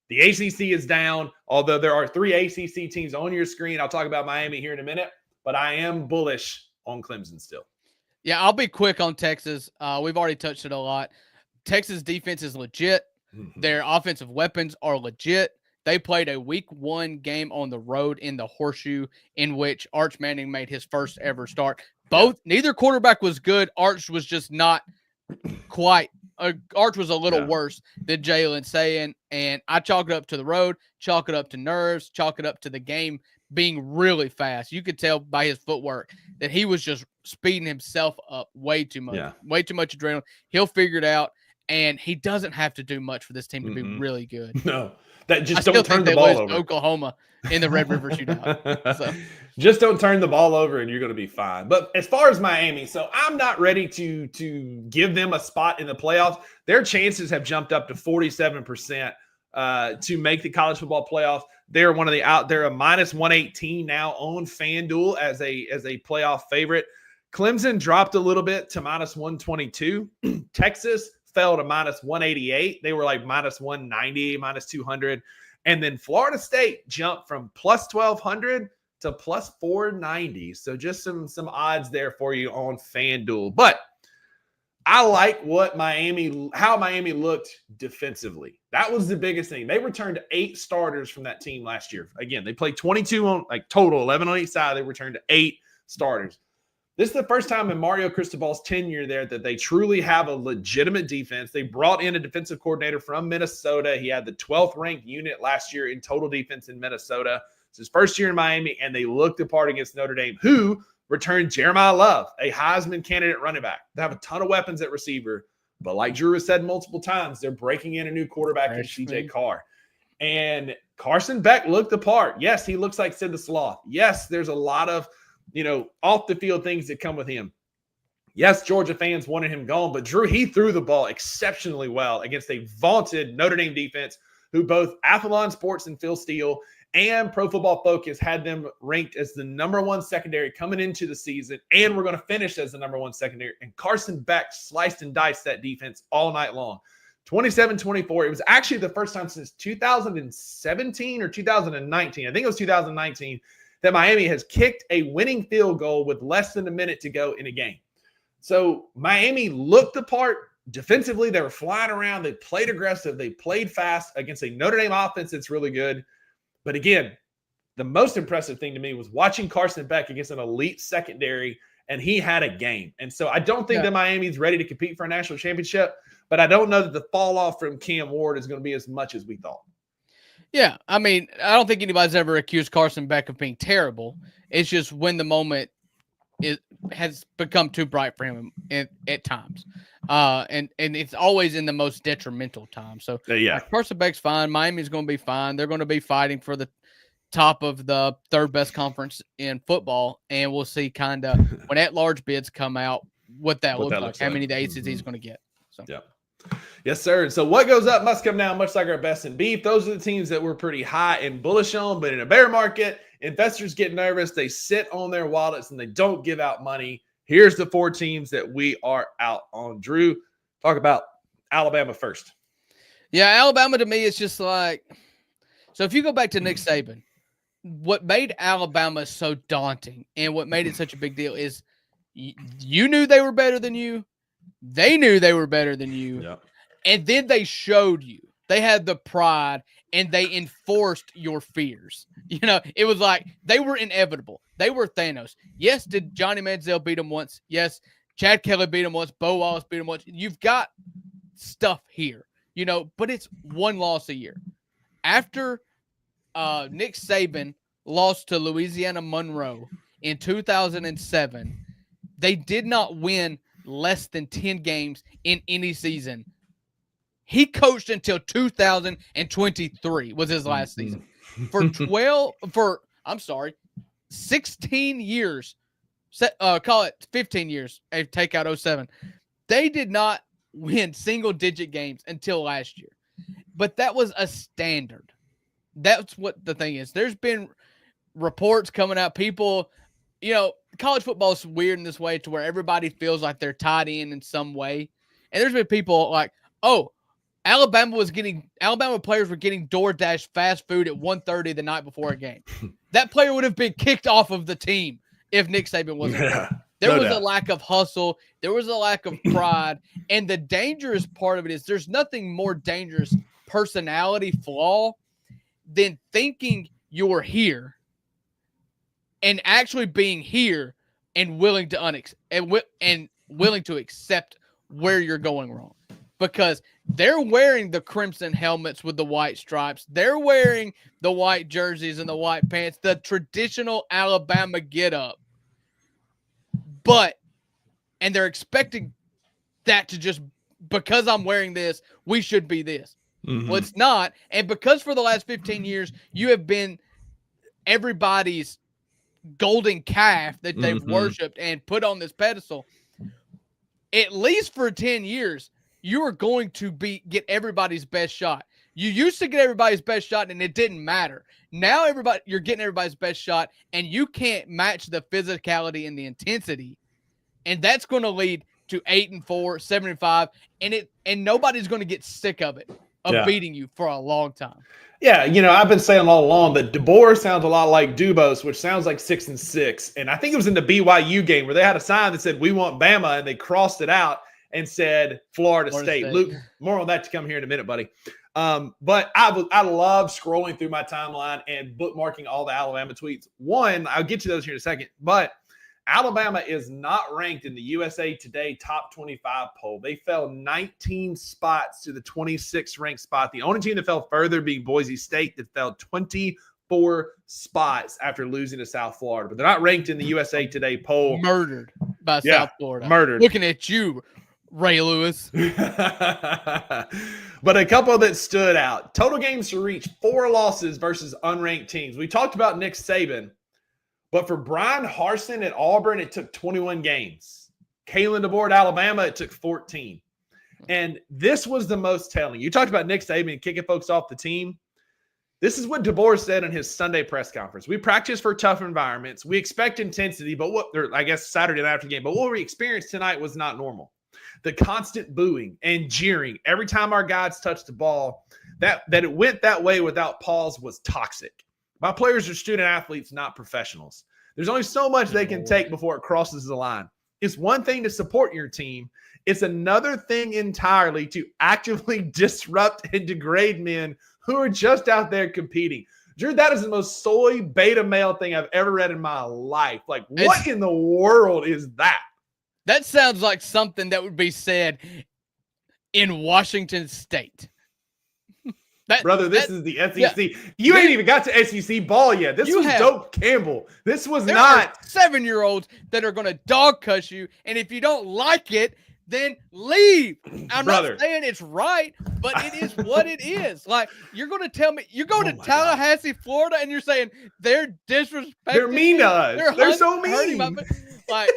The ACC is down, although there are 3 ACC teams on your screen. I'll talk about Miami here in a minute, but I am bullish on Clemson still. Yeah, I'll be quick on Texas. We've already touched it a lot. Texas defense is legit. Their offensive weapons are legit. They played a week 1 game on the road in the Horseshoe in which Arch Manning made his first ever start. Neither quarterback was good. Arch was just not quite. Arch was a little worse than Jalen Sayin, and I chalk it up to the road, chalk it up to nerves, chalk it up to the game being really fast. You could tell by his footwork that he was just speeding himself up way too much, way too much adrenaline. He'll figure it out, and he doesn't have to do much for this team to be really good. No, that just don't turn the ball over. Oklahoma in the Red River Shootout. So. Just don't turn the ball over, and you're going to be fine. But as far as Miami, so I'm not ready to give them a spot in the playoffs. Their chances have jumped up to 47% to make the college football playoffs. They're they're a minus 118 now on FanDuel as a playoff favorite. Clemson dropped a little bit to minus 122. Texas fell to minus 188. They were like minus 190, minus 200. And then Florida State jumped from plus 1,200 to plus 490. So just some odds there for you on FanDuel. But I like how Miami looked defensively. That was the biggest thing. They returned 8 starters from that team last year. Again, they played 22 on total, 11 on each side. They returned 8 starters. This is the first time in Mario Cristobal's tenure there that they truly have a legitimate defense. They brought in a defensive coordinator from Minnesota. He had the 12th ranked unit last year in total defense in Minnesota. It's his first year in Miami, and they looked the part against Notre Dame, who returned Jeremiah Love, a Heisman candidate running back. They have a ton of weapons at receiver, but like Drew has said multiple times, they're breaking in a new quarterback in CJ Carr. And Carson Beck looked the part. Yes, he looks like Sid the Sloth. Yes, there's a lot of off the field things that come with him. Yes, Georgia fans wanted him gone, but Drew, he threw the ball exceptionally well against a vaunted Notre Dame defense who both Athlon Sports and Phil Steele and Pro Football Focus had them ranked as the number 1 secondary coming into the season, and we're going to finish as the number 1 secondary. And Carson Beck sliced and diced that defense all night long. 27-24. It was actually the first time since 2017 or 2019. I think it was 2019 that Miami has kicked a winning field goal with less than a minute to go in a game. So Miami looked the part defensively. They were flying around. They played aggressive. They played fast against a Notre Dame offense that's really good. But again, the most impressive thing to me was watching Carson Beck against an elite secondary, and he had a game. And so I don't think that Miami's ready to compete for a national championship, but I don't know that the fall off from Cam Ward is going to be as much as we thought. Yeah, I mean, I don't think anybody's ever accused Carson Beck of being terrible. It's just when the moment has become too bright for him at times. And it's always in the most detrimental time. So Carson Beck's fine. Miami's going to be fine. They're going to be fighting for the top of the 3rd best conference in football. And we'll see kind of when at-large bids come out what that looks like, how many of the ACC is going to get. So. Yep. Yes, sir. And so what goes up must come down, much like our best in beef. Those are the teams that we're pretty high and bullish on. But in a bear market, investors get nervous. They sit on their wallets and they don't give out money. Here's the 4 teams that we are out on. Drew, talk about Alabama first. Yeah, Alabama to me is just like, so if you go back to Nick Saban, what made Alabama so daunting and what made it such a big deal is you knew they were better than you. They knew they were better than you. Yep. And then they showed you. They had the pride and they enforced your fears. You know, it was like they were inevitable. They were Thanos. Yes, did Johnny Manziel beat him once? Yes, Chad Kelly beat him once. Bo Wallace beat him once. You've got stuff here, you know, but it's one loss a year. After Nick Saban lost to Louisiana Monroe in 2007, they did not win less than 10 games in any season. He coached until 2023 was his last season. For 16 years, call it 15 years, take out 07. They did not win single-digit games until last year. But that was a standard. That's what the thing is. There's been reports coming out, people, you know, college football is weird in this way to where everybody feels like they're tied in some way. And there's been people like, oh, Alabama players were getting DoorDash fast food at 1:30 the night before a game. That player would have been kicked off of the team if Nick Saban wasn't there. There was a lack of hustle. There was a lack of pride. And the dangerous part of it is there's nothing more dangerous personality flaw than thinking you're here and actually being here and willing to willing to accept where you're going wrong. Because they're wearing the crimson helmets with the white stripes. They're wearing the white jerseys and the white pants, the traditional Alabama get-up. And they're expecting that to just, because I'm wearing this, we should be this. Mm-hmm. Well, it's not. And because for the last 15 years, you have been everybody's golden calf that they've worshipped and put on this pedestal, at least for 10 years, you are going to get everybody's best shot. You used to get everybody's best shot and it didn't matter. Now you're getting everybody's best shot and you can't match the physicality and the intensity. And that's going to lead to 8-4, 7-5, and nobody's going to get sick of it, beating you for a long time. Yeah, you know, I've been saying all along that DeBoer sounds a lot like Dubose, which sounds like 6-6. And I think it was in the BYU game where they had a sign that said, "We want Bama," and they crossed it out and said Florida State. Luke, more on that to come here in a minute, buddy. But I love scrolling through my timeline and bookmarking all the Alabama tweets. One, I'll get to those here in a second, but Alabama is not ranked in the USA Today Top 25 poll. They fell 19 spots to the 26th ranked spot. The only team that fell further being Boise State, that fell 24 spots after losing to South Florida. But they're not ranked in the USA Today poll. Murdered by South Florida. Murdered. Looking at you, Ray Lewis. But a couple that stood out. Total games to reach 4 losses versus unranked teams. We talked about Nick Saban. But for Brian Harsin at Auburn, it took 21 games. Kalen DeBoer at Alabama, it took 14. And this was the most telling. You talked about Nick Saban kicking folks off the team. This is what DeBoer said in his Sunday press conference. We practice for tough environments. We expect intensity, Saturday night after the game. But what we experienced tonight was not normal. The constant booing and jeering every time our guys touched the ball, that it went that way without pause was toxic. My players are student athletes, not professionals. There's only so much they can take before it crosses the line. It's one thing to support your team. It's another thing entirely to actively disrupt and degrade men who are just out there competing. Drew, that is the most soy beta male thing I've ever read in my life. Like, what in the world is that? That sounds like something that would be said in Washington State. This is the SEC. You ain't even got to SEC ball yet. This was Dope Campbell. This was not 7-year-olds that are going to dog cuss you. And if you don't like it, then leave. I'm not saying it's right, but it is what it is. Like, you're going to tell me, you're going to Tallahassee, Florida, and you're saying they're disrespectful. They're mean to us. They're so mean. Like,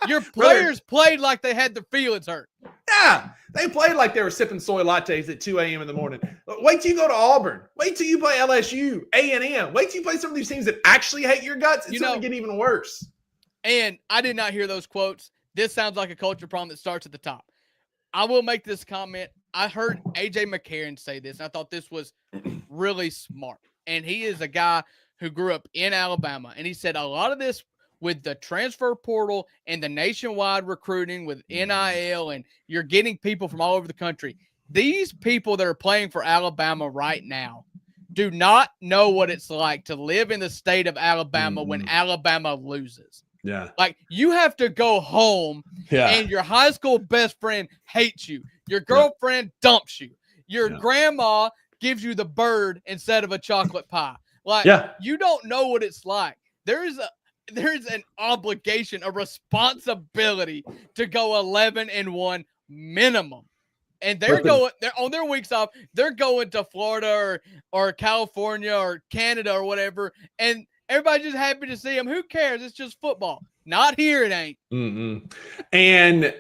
Your players played like they had their feelings hurt. Yeah, they played like they were sipping soy lattes at 2 a.m. in the morning. Wait till you go to Auburn. Wait till you play LSU, A&M. Wait till you play some of these teams that actually hate your guts. It's going to get even worse. And I did not hear those quotes. This sounds like a culture problem that starts at the top. I will make this comment. I heard A.J. McCarron say this, and I thought this was really smart. And he is a guy who grew up in Alabama. And he said a lot of this with the transfer portal and the nationwide recruiting with NIL, and you're getting people from all over the country. These people that are playing for Alabama right now do not know what it's like to live in the state of Alabama when Alabama loses. Yeah. Like, you have to go home and your high school best friend hates you. Your girlfriend dumps you. Your grandma gives you the bird instead of a chocolate pie. Like, you don't know what it's like. There's an obligation, a responsibility to go 11-1 minimum. And they're on their weeks off. They're going to Florida or California or Canada or whatever. And everybody's just happy to see them. Who cares? It's just football. Not here, it ain't. And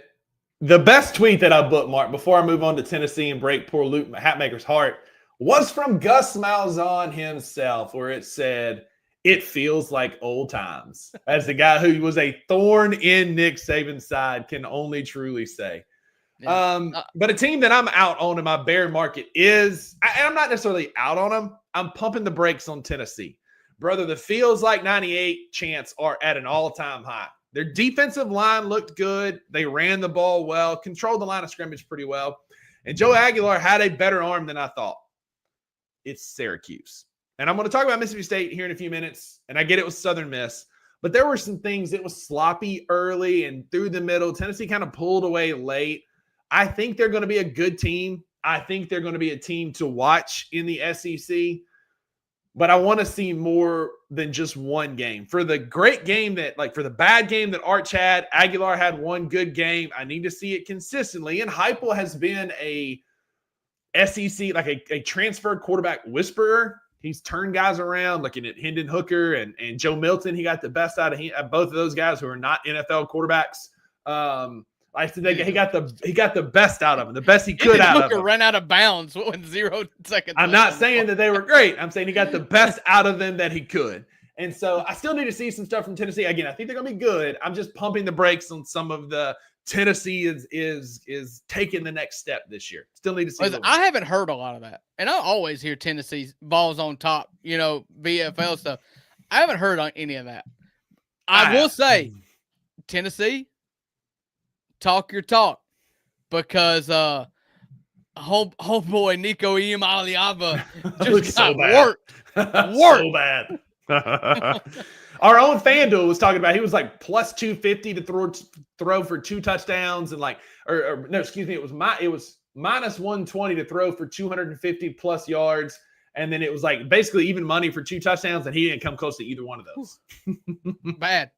the best tweet that I bookmarked before I move on to Tennessee and break poor Luke Hatmaker's heart was from Gus Malzahn himself, where it said, "It feels like old times." As the guy who was a thorn in Nick Saban's side can only truly say. But a team that I'm out on in my bear market is, and I'm not necessarily out on them, I'm pumping the brakes on Tennessee. Brother, the feels like 98 chants are at an all-time high. Their defensive line looked good. They ran the ball well, controlled the line of scrimmage pretty well. And Joe Aguilar had a better arm than I thought. It's Syracuse. And I'm going to talk about Mississippi State here in a few minutes. And I get it was Southern Miss. But there were some things that was sloppy early and through the middle. Tennessee kind of pulled away late. I think they're going to be a good team. I think they're going to be a team to watch in the SEC. But I want to see more than just one game. For the great game for the bad game that Arch had, Aguilar had one good game. I need to see it consistently. And Heupel has been a SEC, like a transferred quarterback whisperer. He's turned guys around, looking at Hendon Hooker and Joe Milton. He got the best out of both of those guys who are not NFL quarterbacks. I said he got the best out of him, the best he could out of him. Ran out of bounds with 0 seconds. I'm not saying that they were great. I'm saying he got the best out of them that he could. And so I still need to see some stuff from Tennessee. Again, I think they're going to be good. I'm just pumping the brakes on some of the Tennessee is taking the next step this year. Still need to see. Listen, I haven't heard a lot of that. And I always hear Tennessee balls on top, VFL stuff. I haven't heard on any of that. I will say, Tennessee, talk your talk, because homeboy Nico Iamaleava just got worked. So bad. Our own FanDuel was talking about, he was like plus 250 to throw for 2 touchdowns, and it was minus 120 to throw for 250 plus yards. And then it was like basically even money for 2 touchdowns, and he didn't come close to either one of those. Bad.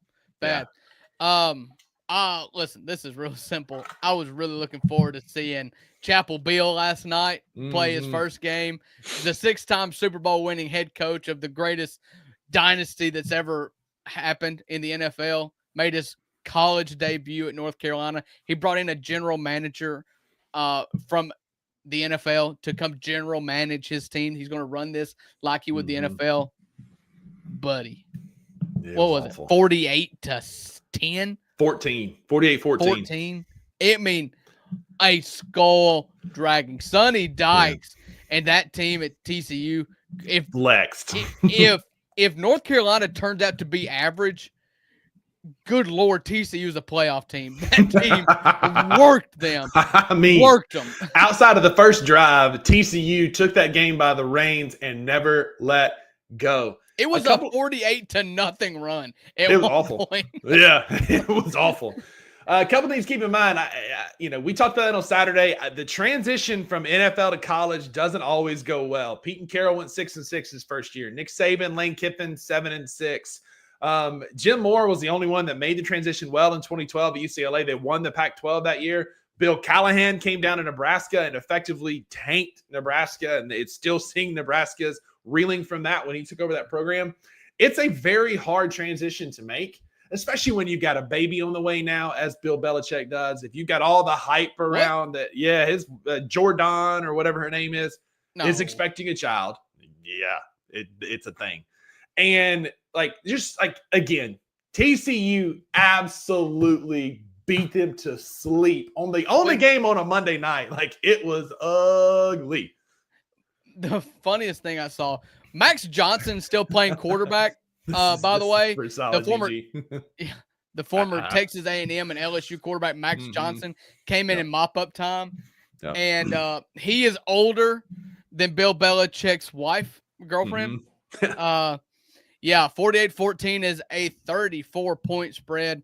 Listen, this is real simple. I was really looking forward to seeing Chapel Bill last night play his first game. The 6-time Super Bowl winning head coach of the greatest dynasty that's ever happened in the NFL, made his college debut at North Carolina. He brought in a general manager from the NFL to come general manage his team. He's going to run this like he would the NFL. Buddy, what was it? 48-10? 48-14. It mean a skull dragging. Sonny Dykes and that team at TCU. If North Carolina turns out to be average, good Lord, TCU is a playoff team. That team worked them. Worked them. Outside of the first drive, TCU took that game by the reins and never let go. It was a 48-0 run. It was awful. Yeah, it was awful. A couple things to keep in mind. We talked about that on Saturday. The transition from NFL to college doesn't always go well. Pete and Carroll went 6-6 his first year. Nick Saban, Lane Kiffin, 7-6. Jim Moore was the only one that made the transition well in 2012 at UCLA. They won the Pac-12 that year. Bill Callahan came down to Nebraska and effectively tanked Nebraska, and it's still seeing Nebraska's reeling from that when he took over that program. It's a very hard transition to make, especially when you've got a baby on the way now, as Bill Belichick does. If you've got all the hype around that, his Jordan or whatever her name is expecting a child. Yeah, it's a thing. And again, TCU absolutely beat them to sleep on the only game on a Monday night. Like, it was ugly. The funniest thing I saw, Max Johnson still playing quarterback. By the way, the former Texas A&M and LSU quarterback Max Johnson came in mop-up time, and he is older than Bill Belichick's girlfriend. 48-14 is a 34-point spread.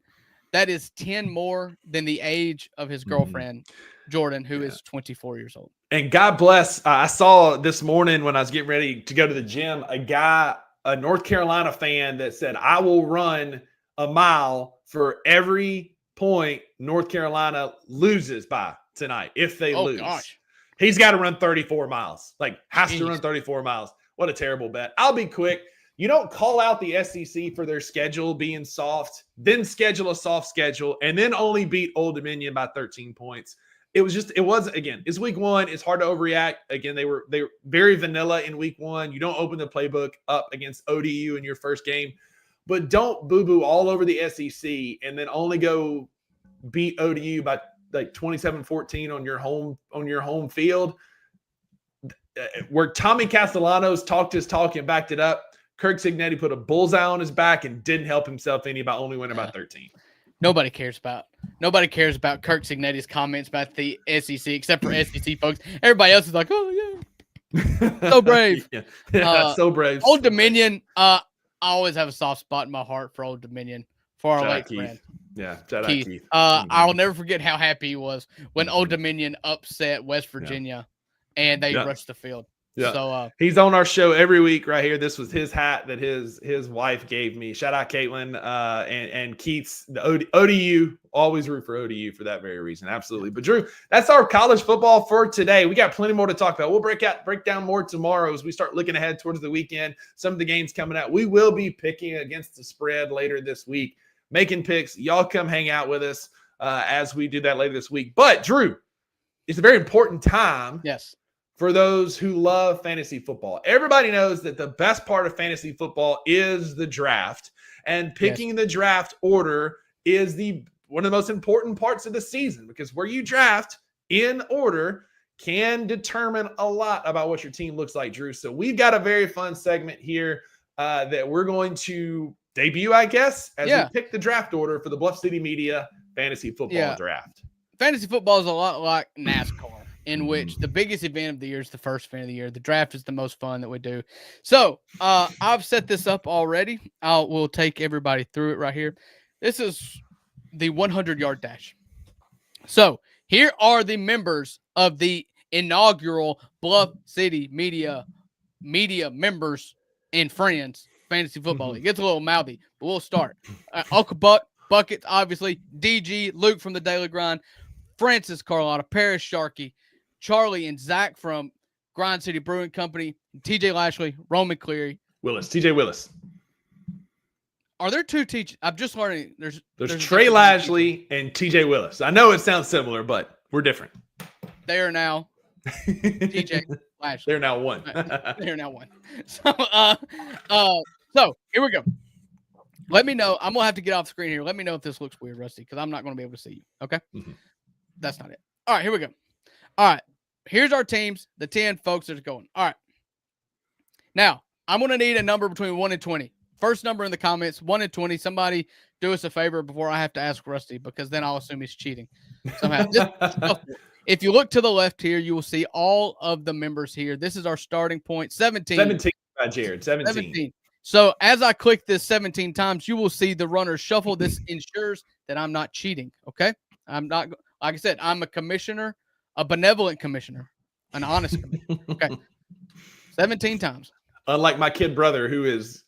That is 10 more than the age of his girlfriend, Jordan, who is 24 years old. And God bless. I saw this morning when I was getting ready to go to the gym, a North Carolina fan that said, I will run a mile for every point North Carolina loses by tonight if they lose. Gosh. He's got to run 34 miles. Has to run 34 miles. What a terrible bet. I'll be quick. You don't call out the SEC for their schedule being soft, then schedule a soft schedule, and then only beat Old Dominion by 13 points. It's week one. It's hard to overreact. Again, they were very vanilla in week one. You don't open the playbook up against ODU in your first game, but don't boo-boo all over the SEC and then only go beat ODU by 27-14 on your home field. Where Tommy Castellanos talked his talk and backed it up, Kirk Cignetti put a bullseye on his back and didn't help himself any by only winning by 13. Nobody cares about Kirk Cignetti's comments about the SEC, except for SEC folks. Everybody else is like, oh, yeah. So brave. So brave. Old Dominion, I always have a soft spot in my heart for Old Dominion, for our late friend. Yeah, shout out Keith. I'll never forget how happy he was when Old Dominion upset West Virginia and they rushed the field. Yeah. So he's on our show every week right here. This was his hat that his wife gave me. Shout out Caitlin and Keith's the ODU. Always root for ODU for that very reason. Absolutely. But Drew, that's our college football for today. We got plenty more to talk about. We'll break down more tomorrow as we start looking ahead towards the weekend. Some of the games coming out. We will be picking against the spread later this week, making picks. Y'all come hang out with us as we do that later this week. But Drew, it's a very important time. Yes. For those who love fantasy football. Everybody knows that the best part of fantasy football is the draft, and picking the draft order is one of the most important parts of the season, because where you draft in order can determine a lot about what your team looks like, Drew. So we've got a very fun segment here that we're going to debut, I guess, as we pick the draft order for the Bluff City Media Fantasy Football Draft. Fantasy football is a lot like NASCAR, in which the biggest event of the year is the first event of the year. The draft is the most fun that we do. So I've set this up already. We'll take everybody through it right here. This is the 100-yard dash. So here are the members of the inaugural Bluff City Media members and friends fantasy football league. It's a little mouthy, but we'll start. Uncle Buckets, obviously. DG, Luke from the Daily Grind, Francis Carlotta, Paris Sharkey, Charlie and Zach from Grind City Brewing Company, TJ Lashley, Roman Cleary. TJ Willis. Are there two teachers? I'm just learning. There's Trey Lashley and TJ Willis. I know it sounds similar, but we're different. They are now TJ Lashley. They're now one. They're now one. So here we go. Let me know. I'm going to have to get off the screen here. Let me know if this looks weird, Rusty, because I'm not going to be able to see you. Okay? Mm-hmm. That's not it. All right, here we go. All right, here's our teams, the 10 folks that are going. All right. Now, I'm going to need a number between 1 and 20. First number in the comments, 1 and 20. Somebody do us a favor before I have to ask Rusty, because then I'll assume he's cheating somehow. If you look to the left here, you will see all of the members here. This is our starting point, 17. 17 by Jared, 17. So as I click this 17 times, you will see the runners shuffle. This ensures that I'm not cheating, okay? I'm not, like I said, I'm a commissioner, a benevolent commissioner, an honest commissioner, okay? 17 times. Unlike my kid brother, who is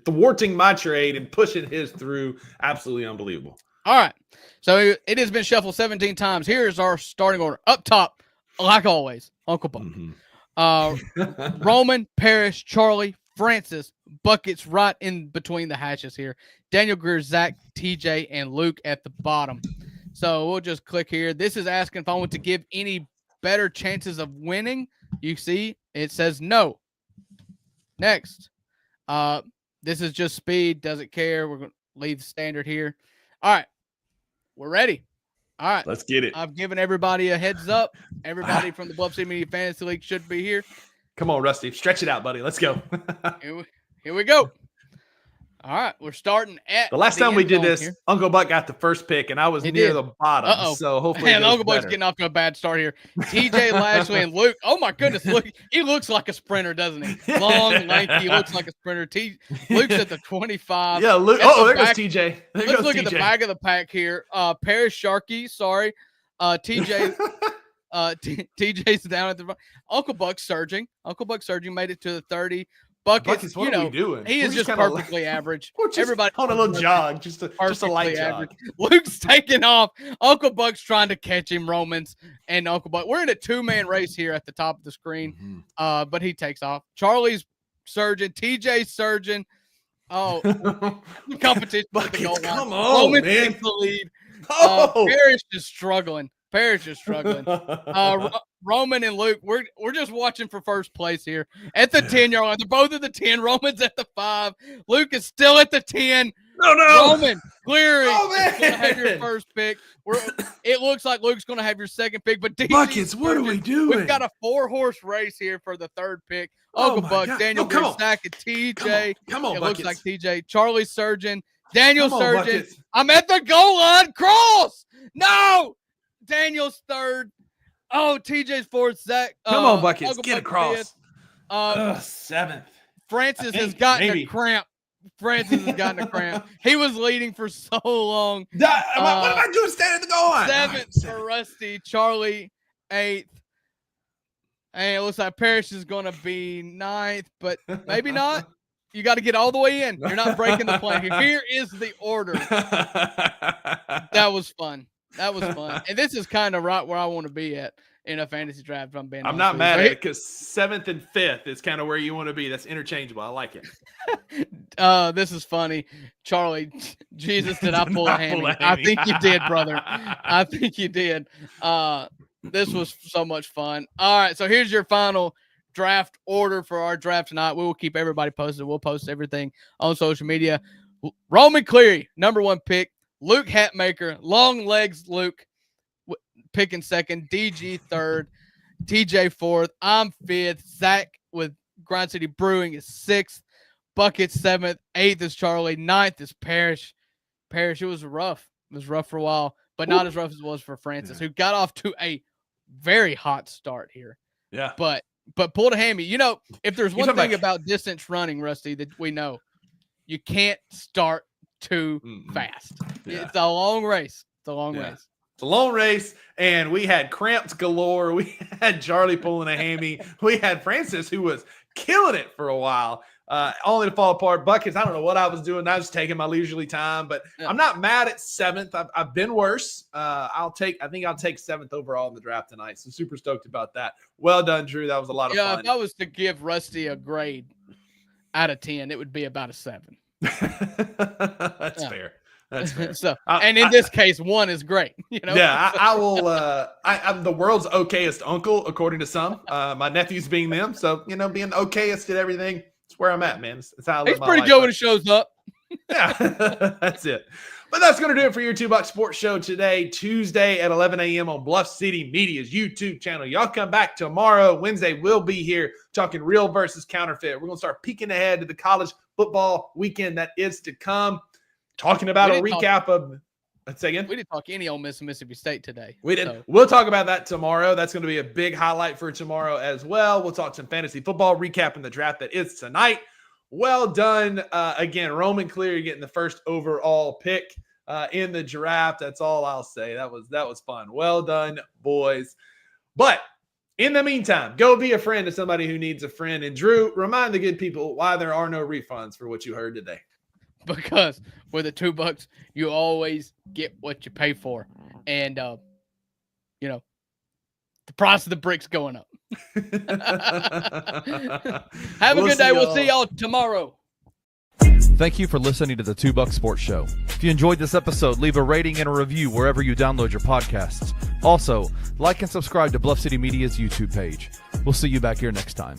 thwarting my trade and pushing his through. Absolutely unbelievable. All right. So it has been shuffled 17 times. Here's our starting order. Up top, like always, Uncle Buck. Mm-hmm. Roman, Parrish, Charlie, Francis, buckets right in between the hashes here. Daniel Greer, Zach, TJ, and Luke at the bottom. So we'll just click here. This is asking if I want to give any better chances of winning. You see, it says no. Next. This is just speed. Doesn't care. We're going to leave the standard here. All right. We're ready. All right. Let's get it. I've given everybody a heads up. Everybody from the Bluff City Media Fantasy League should be here. Come on, Rusty. Stretch it out, buddy. Let's go. Here we go. All right, we're starting at the last time we did this, here. Uncle Buck got the first pick, and I was near the bottom. So hopefully, and Uncle Buck's getting off to a bad start here. TJ Lashley and Luke. Oh my goodness, look, he looks like a sprinter, doesn't he? Long, lanky, looks like a sprinter. Luke's at the 25. Yeah, Luke. There goes TJ. Let's look at the back of the pack here. Paris Sharkey, sorry. TJ. TJ's down at the front. Uncle Buck's surging. Uncle Buck surging made it to the 30. Buckets, what are we doing? He is just perfectly average. Everybody on a little jog, just a light average. Jog. Luke's taking off. Uncle Buck's trying to catch him, Romans, and Uncle Buck. We're in a 2-man race here at the top of the screen, but he takes off. Charlie's surging. TJ's surging. Oh, competition. Buckets, come on, Roman man. takes the lead. Oh. Paris is struggling. Roman and Luke, we're just watching for first place here at the 10-yard line. They're both at the 10. Roman's at the 5. Luke is still at the 10. No. Roman, Cleary is going to have your first pick. It looks like Luke's going to have your second pick. But Buckets, what are we doing? We've got a 4-horse race here for the third pick. Uncle Buck, God. Daniel Zach, and TJ. Come on, it Buckets. looks like TJ. Charlie Surgeon. Daniel Surgeon. Buckets. I'm at the goal line. Cross. No. Daniel's third. Oh, TJ's fourth. Zach. Come on, Buckets. Uncle Get Buck across. Seventh. Francis has gotten a cramp. He was leading for so long. What am I doing standing at the goal line? 7th for Rusty. Charlie, 8th. And it looks like Parrish is going to be 9th, but maybe not. You got to get all the way in. You're not breaking the plan here. Here is the order. That was fun. And this is kind of right where I want to be at in a fantasy draft. I'm not mad at it because 7th and 5th is kind of where you want to be. That's interchangeable. I like it. This is funny. Charlie, Jesus, did I pull a hammy? I think you did, brother. I think you did. This was so much fun. All right, so here's your final draft order for our draft tonight. We will keep everybody posted. We'll post everything on social media. Roman Cleary, number 1 pick. Luke Hatmaker, long legs Luke, picking second. DG third. TJ fourth. I'm 5th. Zach with Grind City Brewing is 6th. Bucket 7th. 8th is Charlie. 9th is Parrish. It was rough. It was rough for a while, but not as rough as it was for Francis, who got off to a very hot start here. Yeah. But pulled a hammy. You know, if there's one thing about distance running, Rusty, that we know, you can't start too fast. Yeah. It's a long race. It's a long race, and we had cramps galore. We had Charlie pulling a hammy. We had Francis, who was killing it for a while, only to fall apart. Buckets, I don't know what I was doing. I was taking my leisurely time, but I'm not mad at 7th. I've been worse. I think I'll take 7th overall in the draft tonight. So super stoked about that. Well done, Drew. That was a lot of fun. If I was to give Rusty a grade out of 10, it would be about a 7. That's fair. That's fair. So, and in this case, 1 is great. You know. Yeah, I will. I'm the world's okayest uncle, according to some. My nephews being them, so being okayest at everything. It's where I'm at, man. It's how I live He's my pretty life. good when it shows up. Yeah, that's it. But that's going to do it for your $2 Sports Show today, Tuesday at 11 a.m. on Bluff City Media's YouTube channel. Y'all come back tomorrow. Wednesday, we'll be here talking real versus counterfeit. We're going to start peeking ahead to the college football weekend that is to come. Talking about a recap of – let's say again. We didn't talk any Ole Miss and Mississippi State today. We did. So. We'll talk about that tomorrow. That's going to be a big highlight for tomorrow as well. We'll talk some fantasy football, recapping the draft that is tonight. Well done. Again, Roman Cleary getting the first overall pick in the draft. That's all I'll say. That was fun. Well done, boys. But in the meantime, go be a friend to somebody who needs a friend. And Drew, remind the good people why there are no refunds for what you heard today. Because with the $2, you always get what you pay for. And, the price of the brick's going up. Have a good day. We'll see y'all tomorrow. Thank you for listening to the $2 Sports Show. If you enjoyed this episode, leave a rating and a review wherever you download your podcasts. Also, like and subscribe to Bluff City Media's YouTube page. We'll see you back here next time.